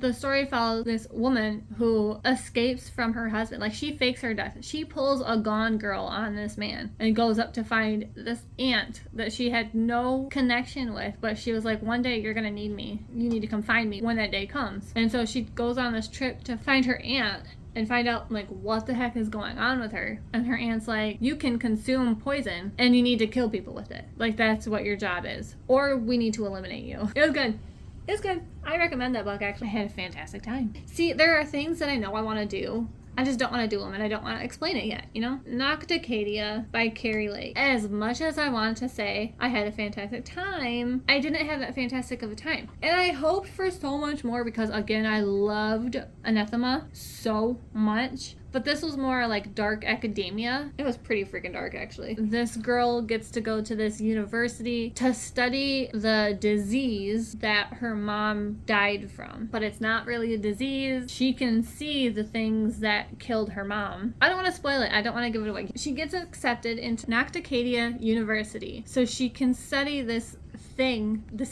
the story follows this woman who escapes from her husband. Like, she fakes her death. She pulls a gone girl on this man and goes up to find this aunt that she had no connection with, but she was like, one day you're gonna need me, you need to come find me when that day comes. And so she goes on this trip to find her aunt and find out like what the heck is going on with her. And her aunt's like, you can consume poison and you need to kill people with it. Like, that's what your job is. Or we need to eliminate you. It was good. It's good. I recommend that book actually. I had a fantastic time. See, there are things that I know I want to do. I just don't want to do them, and I don't want to explain it yet, you know? Nocticadia by Kari Lake. As much as I wanted to say I had a fantastic time, I didn't have that fantastic of a time. And I hoped for so much more because, again, I loved Anathema so much. But this was more like dark academia. It was pretty freaking dark, actually. This girl gets to go to this university to study the disease that her mom died from. But it's not really a disease. She can see the things that killed her mom. I don't want to spoil it. I don't want to give it away. She gets accepted into Nocticadia University so she can study this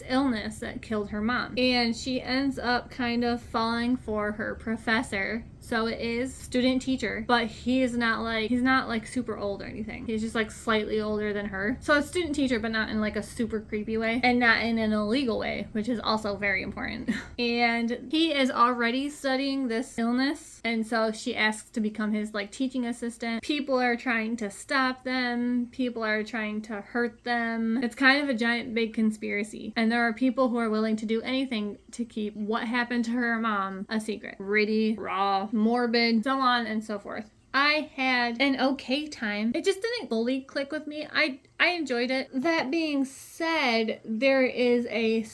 illness that killed her mom. And she ends up kind of falling for her professor. So it is student teacher, but he's not like super old or anything. He's just like slightly older than her. So it's student teacher, but not in like a super creepy way and not in an illegal way, which is also very important. And he is already studying this illness. And so she asks to become his like teaching assistant. People are trying to stop them. People are trying to hurt them. It's kind of a giant big conspiracy. And there are people who are willing to do anything to keep what happened to her mom a secret. Gritty, raw, morbid, so on and so forth. I had an okay time. It just didn't fully click with me. I enjoyed it. That being said, there is a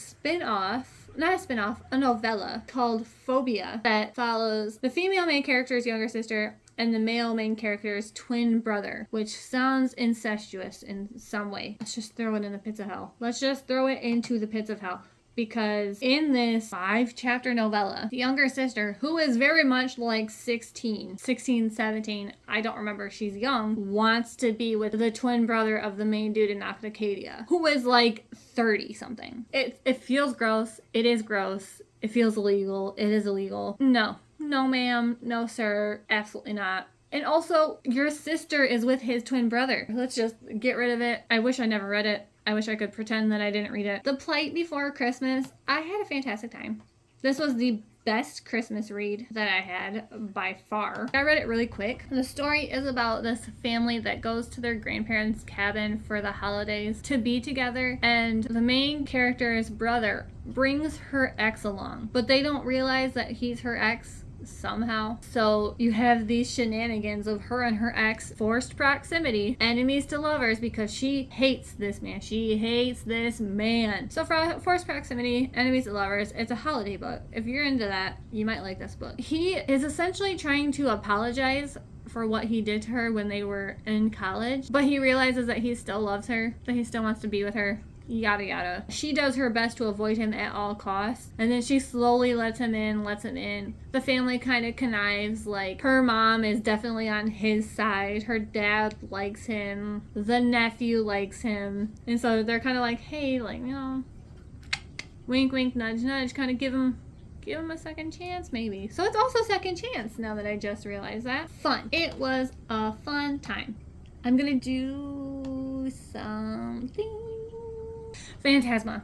novella called Phobia that follows the female main character's younger sister and the male main character's twin brother, which sounds incestuous in some way. Let's just throw it in the pits of hell. Let's just throw it into the pits of hell. Because in this 5-chapter novella, the younger sister, who is very much like 16, 17, I don't remember, she's young, wants to be with the twin brother of the main dude in Nocticadia, who is like 30 something. It feels gross. It is gross. It feels illegal. It is illegal. No ma'am. No sir. Absolutely not. And also, your sister is with his twin brother. Let's just get rid of it. I wish I never read it. I wish I could pretend that I didn't read it. The Plight Before Christmas. I had a fantastic time. This was the best Christmas read that I had by far. I read it really quick. The story is about this family that goes to their grandparents' cabin for the holidays to be together, and the main character's brother brings her ex along, but they don't realize that he's her ex somehow. So you have these shenanigans of her and her ex, forced proximity, enemies to lovers because she hates this man. She hates this man. So for forced proximity, enemies to lovers, it's a holiday book. If you're into that, you might like this book. He is essentially trying to apologize for what he did to her when they were in college, but he realizes that he still loves her, that he still wants to be with her. yada yada. She does her best to avoid him at all costs, and then she slowly lets him in. The family kind of connives, like her mom is definitely on his side, her dad likes him, the nephew likes him, and so they're kind of like, hey, like, you know, wink wink nudge nudge, kind of give him a second chance maybe. So it's also second chance now that I just realized that. Fun. It was a fun time. I'm gonna do something. Phantasma.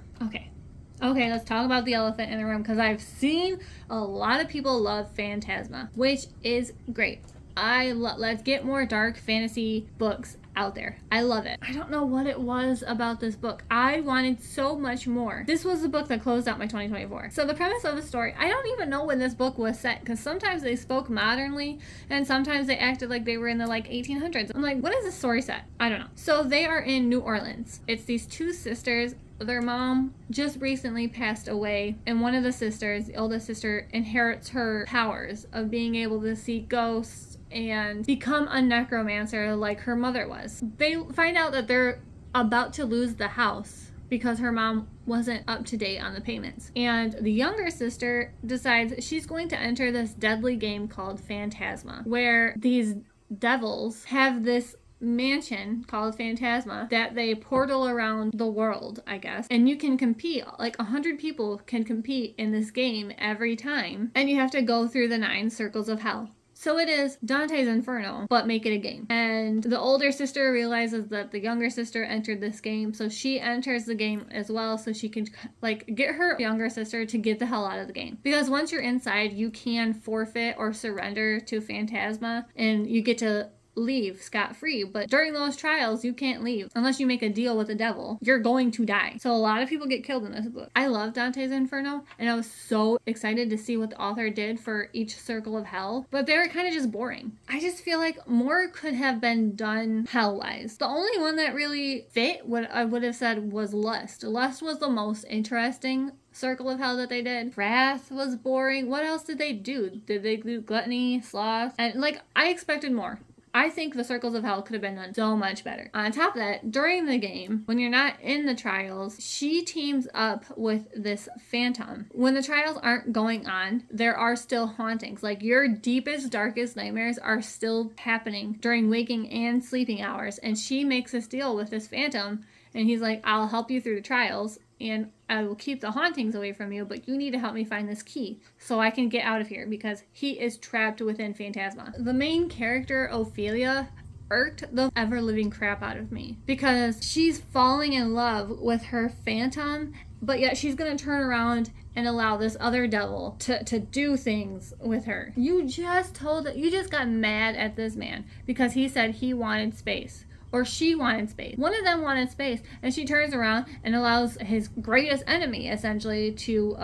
Okay, let's talk about the elephant in the room, because I've seen a lot of people love Phantasma, which is great. Let's get more dark fantasy books out there. I love it. I don't know what it was about this book. I wanted so much more. This was the book that closed out my 2024. So the premise of the story, I don't even know when this book was set, because sometimes they spoke modernly and sometimes they acted like they were in the like 1800s. I'm like, what is this story set? I don't know. So they are in New Orleans. It's these two sisters. Their mom just recently passed away, and one of the sisters, the oldest sister, inherits her powers of being able to see ghosts and become a necromancer like her mother was. They find out that they're about to lose the house because her mom wasn't up to date on the payments. And the younger sister decides she's going to enter this deadly game called Phantasma, where these devils have this mansion called Phantasma that they portal around the world, I guess, and you can compete. Like 100 people can compete in this game every time, and you have to go through the 9 circles of hell. So it is Dante's Inferno, but make it a game. And the older sister realizes that the younger sister entered this game, so she enters the game as well, so she can like get her younger sister to get the hell out of the game. Because once you're inside, you can forfeit or surrender to Phantasma, and you get to leave scot-free, but during those trials you can't leave unless you make a deal with the devil. You're going to die. So a lot of people get killed in this book. I love Dante's Inferno, and I was so excited to see what the author did for each circle of hell, but they were kind of just boring. I just feel like more could have been done hell-wise. The only one that really fit what I would have said was Lust. Lust was the most interesting circle of hell that they did. Wrath was boring. What else did they do? Did they do Gluttony, Sloth? And like, I expected more. I think the circles of hell could have been done so much better. On top of that, during the game, when you're not in the trials, she teams up with this phantom. When the trials aren't going on, there are still hauntings. Like your deepest, darkest nightmares are still happening during waking and sleeping hours. And she makes this deal with this phantom, and he's like, I'll help you through the trials, and I will keep the hauntings away from you, but you need to help me find this key so I can get out of here, because he is trapped within Phantasma. The main character, Ophelia, irked the ever-living crap out of me, because she's falling in love with her phantom, but yet she's gonna turn around and allow this other devil to do things with her. You just got mad at this man because he said he wanted space. Or she wanted space. One of them wanted space, and she turns around and allows his greatest enemy, essentially, to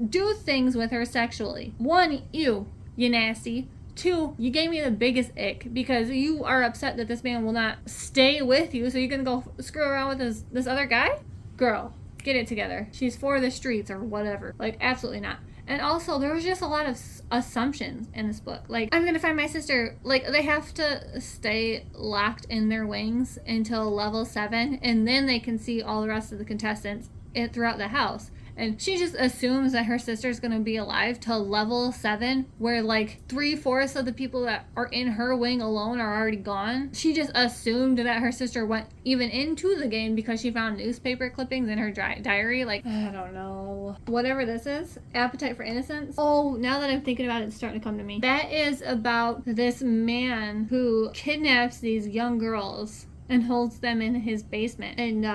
do things with her sexually. 1, you nasty. 2, you gave me the biggest ick because you are upset that this man will not stay with you, so you're gonna go screw around with this other guy? Girl, get it together. She's for the streets or whatever. Like, absolutely not. And also, there was just a lot of assumptions in this book. Like, I'm gonna find my sister. Like, they have to stay locked in their wings until level 7, and then they can see all the rest of the contestants throughout the house. And she just assumes that her sister's gonna be alive till level 7, where like 3/4 of the people that are in her wing alone are already gone. She just assumed that her sister went even into the game because she found newspaper clippings in her diary. Like, I don't know. Whatever this is, Appetite for Innocence. Oh, now that I'm thinking about it, it's starting to come to me. That is about this man who kidnaps these young girls and holds them in his basement and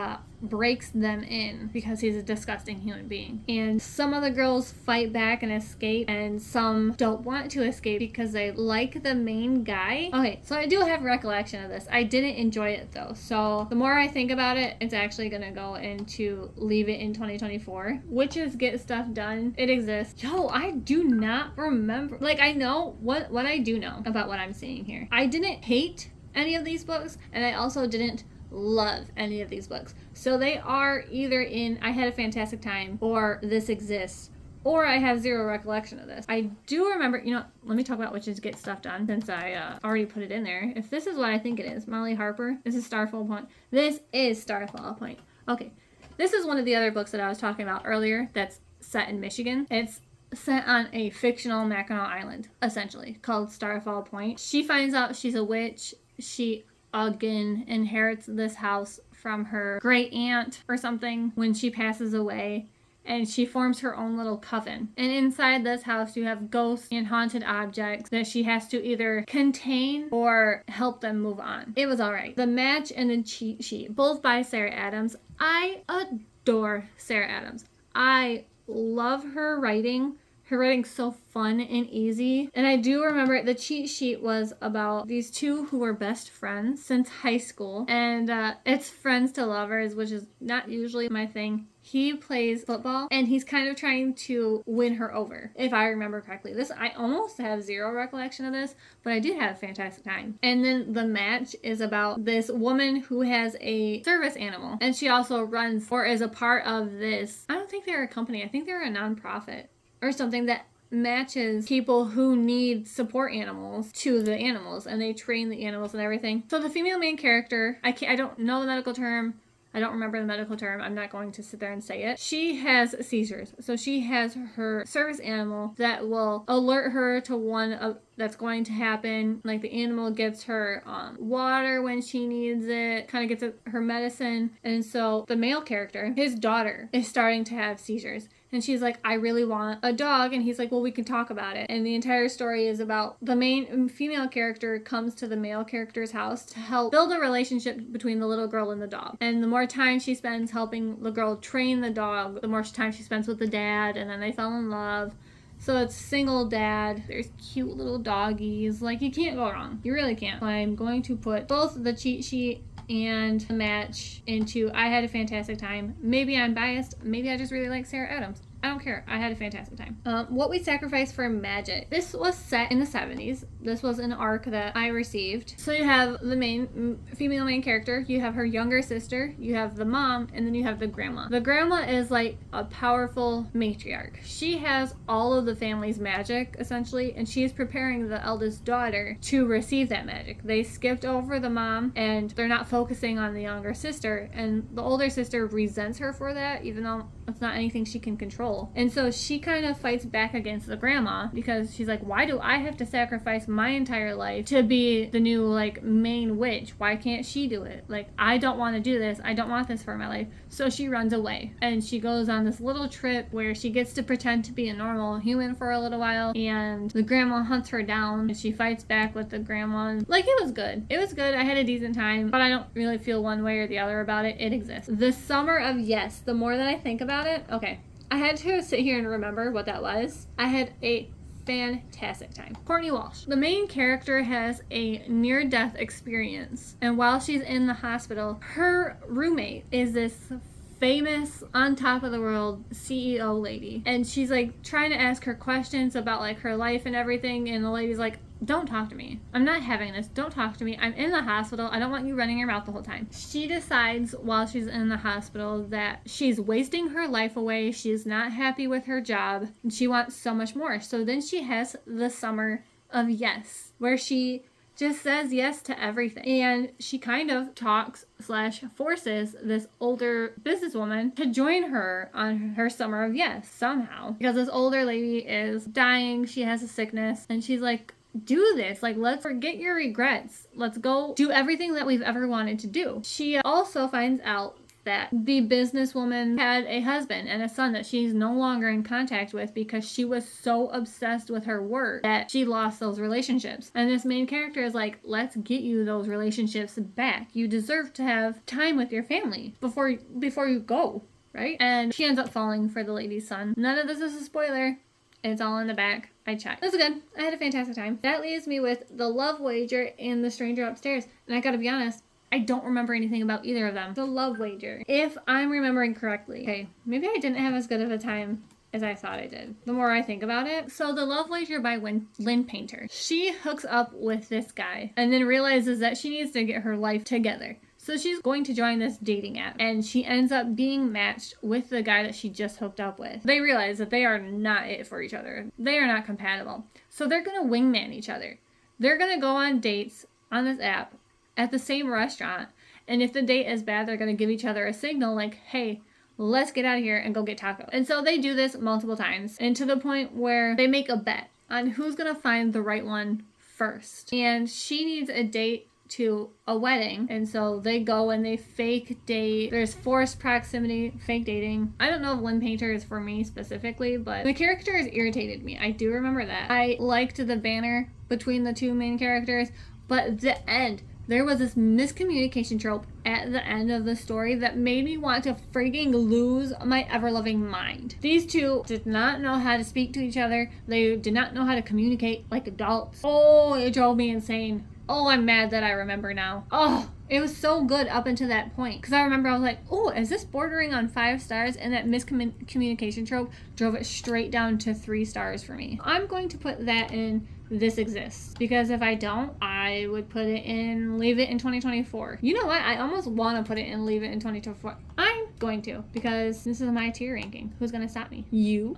breaks them in because he's a disgusting human being. And some of the girls fight back and escape, and some don't want to escape because they like the main guy. Okay, so I do have recollection of this. I didn't enjoy it though, so the more I think about it, it's actually gonna go into leave it in 2024, which is Get Stuff Done. It exists. Yo, I do not remember. Like, I know what I do know about what I'm seeing here. I didn't hate any of these books, and I also didn't love any of these books. So they are either in I Had a Fantastic Time or This Exists, or I have zero recollection of this. I do remember, let me talk about which is Get Stuff Done, since I already put it in there. If this is what I think it is, Molly Harper, this is Starfall Point. This is Starfall Point. Okay. This is one of the other books that I was talking about earlier that's set in Michigan. It's set on a fictional Mackinac Island, essentially, called Starfall Point. She finds out she's a witch. She again inherits this house from her great aunt or something when she passes away, and she forms her own little coven. And inside this house you have ghosts and haunted objects that she has to either contain or help them move on. It was alright. The Match and the Cheat Sheet, both by Sarah Adams. I adore Sarah Adams. I love her writing. Her writing's so fun and easy. And I do remember the cheat sheet was about these two who were best friends since high school. And it's friends to lovers, which is not usually my thing. He plays football and he's kind of trying to win her over, if I remember correctly. I almost have zero recollection of this, but I did have a fantastic time. And then The Match is about this woman who has a service animal, and she also runs or is a part of this. I don't think they're a company. I think they're a nonprofit or something that matches people who need support animals to the animals, and they train the animals and everything. So the female main character, I don't know the medical term. I don't remember the medical term. I'm not going to sit there and say it. She has seizures. So she has her service animal that will alert her to one of that's going to happen. Like the animal gets her water when she needs it, kind of gets her medicine. And so the male character, his daughter, is starting to have seizures. And she's like, I really want a dog. And he's like, well, we can talk about it. And the entire story is about the main female character comes to the male character's house to help build a relationship between the little girl and the dog. And the more time she spends helping the girl train the dog, the more time she spends with the dad. And then they fell in love. So it's single dad. There's cute little doggies. Like, you can't go wrong. You really can't. I'm going to put both the cheat sheet and The Match into I had a fantastic time. Maybe I'm biased. Maybe I just really like Sarah Adams. I don't care. I had a fantastic time. What We Sacrifice for Magic. This was set in the 70s. This was an arc that I received. So you have the female main character. You have her younger sister. You have the mom. And then you have the grandma. The grandma is like a powerful matriarch. She has all of the family's magic, essentially. And she is preparing the eldest daughter to receive that magic. They skipped over the mom. And they're not focusing on the younger sister. And the older sister resents her for that, even though it's not anything she can control. And so she kind of fights back against the grandma because she's like, why do I have to sacrifice my entire life to be the new like main witch? Why can't she do it? Like, I don't want to do this. I don't want this for my life. So she runs away and she goes on this little trip where she gets to pretend to be a normal human for a little while, and the grandma hunts her down and she fights back with the grandma. Like, it was good. It was good. I had a decent time, but I don't really feel one way or the other about it. It exists. The Summer of Yes. The more that I think about it, okay, I had to sit here and remember what that was. I had a fantastic time. Courtney Walsh. The main character has a near-death experience, and while she's in the hospital, her roommate is this famous, on top of the world CEO lady, and she's like trying to ask her questions about like her life and everything, and the lady's like, don't talk to me. I'm not having this. Don't talk to me. I'm in the hospital. I don't want you running your mouth the whole time. She decides while she's in the hospital that she's wasting her life away. She's not happy with her job, and she wants so much more. So then she has the Summer of Yes, where she just says yes to everything. And she kind of talks/forces this older businesswoman to join her on her Summer of Yes somehow. Because this older lady is dying. She has a sickness. And she's like, do this. Like, let's forget your regrets. Let's go do everything that we've ever wanted to do. She also finds out that the businesswoman had a husband and a son that she's no longer in contact with because she was so obsessed with her work that she lost those relationships. And this main character is like, let's get you those relationships back. You deserve to have time with your family before you go, right? And she ends up falling for the lady's son. None of this is a spoiler. It's all in the back. I checked. It was good. I had a fantastic time. That leaves me with The Love Wager and The Stranger Upstairs. And I gotta be honest, I don't remember anything about either of them. The Love Wager, if I'm remembering correctly. Okay, maybe I didn't have as good of a time as I thought I did, the more I think about it. So The Love Wager by Lynn Painter. She hooks up with this guy and then realizes that she needs to get her life together. So she's going to join this dating app, and she ends up being matched with the guy that she just hooked up with. They realize that they are not it for each other. They are not compatible. So they're going to wingman each other. They're going to go on dates on this app at the same restaurant, and if the date is bad, they're going to give each other a signal like, hey, let's get out of here and go get tacos. And so they do this multiple times, and to the point where they make a bet on who's gonna find the right one first. And she needs a date to a wedding, and so they go and they fake date. There's forced proximity, fake dating. I don't know if Lynn Painter is for me specifically, but the characters irritated me. I do remember that. I liked the banner between the two main characters, but the end, there was this miscommunication trope at the end of the story that made me want to freaking lose my ever-loving mind. These two did not know how to speak to each other. They did not know how to communicate like adults. Oh, it drove me insane. Oh, I'm mad that I remember now. Oh, it was so good up until that point. Because I remember I was like, oh, is this bordering on 5 stars? And that miscommunication trope drove it straight down to 3 stars for me. I'm going to put that in This Exists. Because if I don't, I would put it in Leave It in 2024. You know what? I almost want to put it in Leave It in 2024. I'm going to. Because this is my tier ranking. Who's going to stop me? You.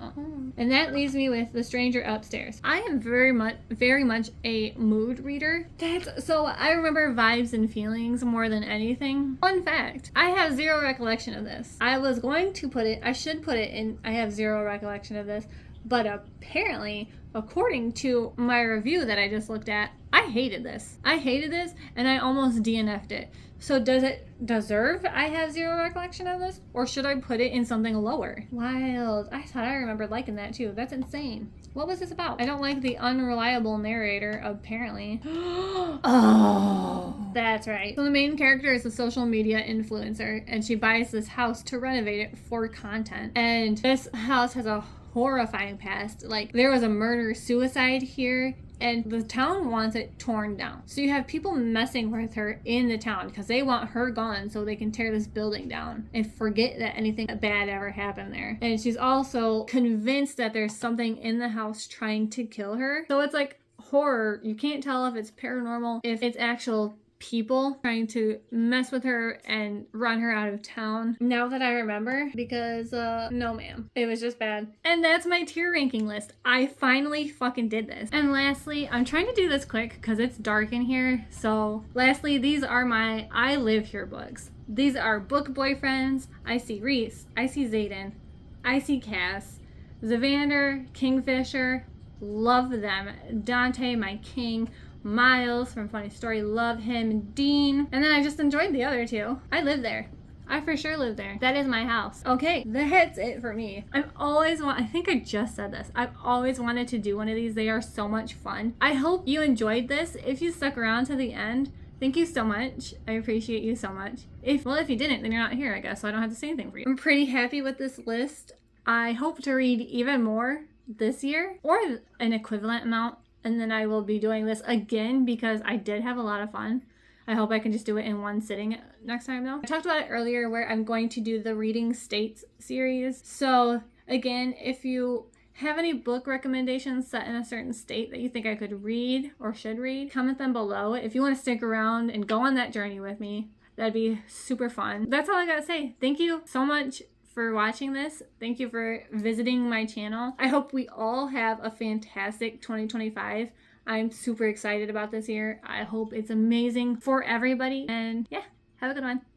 And that leaves me with The Stranger Upstairs. I am very much a mood reader. So I remember vibes and feelings more than anything. Fun fact, I have zero recollection of this. I should put it in, I have zero recollection of this, but apparently, according to my review that I just looked at, I hated this, and I almost DNF'd it. So does it deserve I have zero recollection of this? Or should I put it in something lower? Wild. I thought I remembered liking that too. That's insane. What was this about? I don't like the unreliable narrator, apparently. Oh, that's right. So the main character is a social media influencer, and she buys this house to renovate it for content. And this house has a horrifying past. Like, there was a murder-suicide here, and the town wants it torn down. So you have people messing with her in the town because they want her gone so they can tear this building down and forget that anything bad ever happened there. And she's also convinced that there's something in the house trying to kill her. So it's like horror. You can't tell if it's paranormal, if it's actual people trying to mess with her and run her out of town. Now that I remember, because no ma'am, it was just bad. And that's my tier ranking list. I finally fucking did this. And lastly, I'm trying to do this quick because it's dark in here. So lastly, these are my I Live Here books. These are book boyfriends. I see Reese, I see Xaden, I see Cass, Zavander, Kingfisher, love them. Dante, my king. Miles from Funny Story, love him. Dean. And then I just enjoyed the other two. I live there. I for sure live there. That is my house. Okay, that's it for me. I think I just said this. I've always wanted to do one of these. They are so much fun. I hope you enjoyed this. If you stuck around to the end, thank you so much. I appreciate you so much. If you didn't, then you're not here, I guess, so I don't have to say anything for you. I'm pretty happy with this list. I hope to read even more this year, or an equivalent amount. And then I will be doing this again because I did have a lot of fun. I hope I can just do it in one sitting next time though. I talked about it earlier where I'm going to do the Reading States series. So again, if you have any book recommendations set in a certain state that you think I could read or should read, comment them below. If you want to stick around and go on that journey with me, that'd be super fun. That's all I gotta say. Thank you so much for watching this. Thank you for visiting my channel. I hope we all have a fantastic 2025. I'm super excited about this year. I hope it's amazing for everybody. And yeah, have a good one.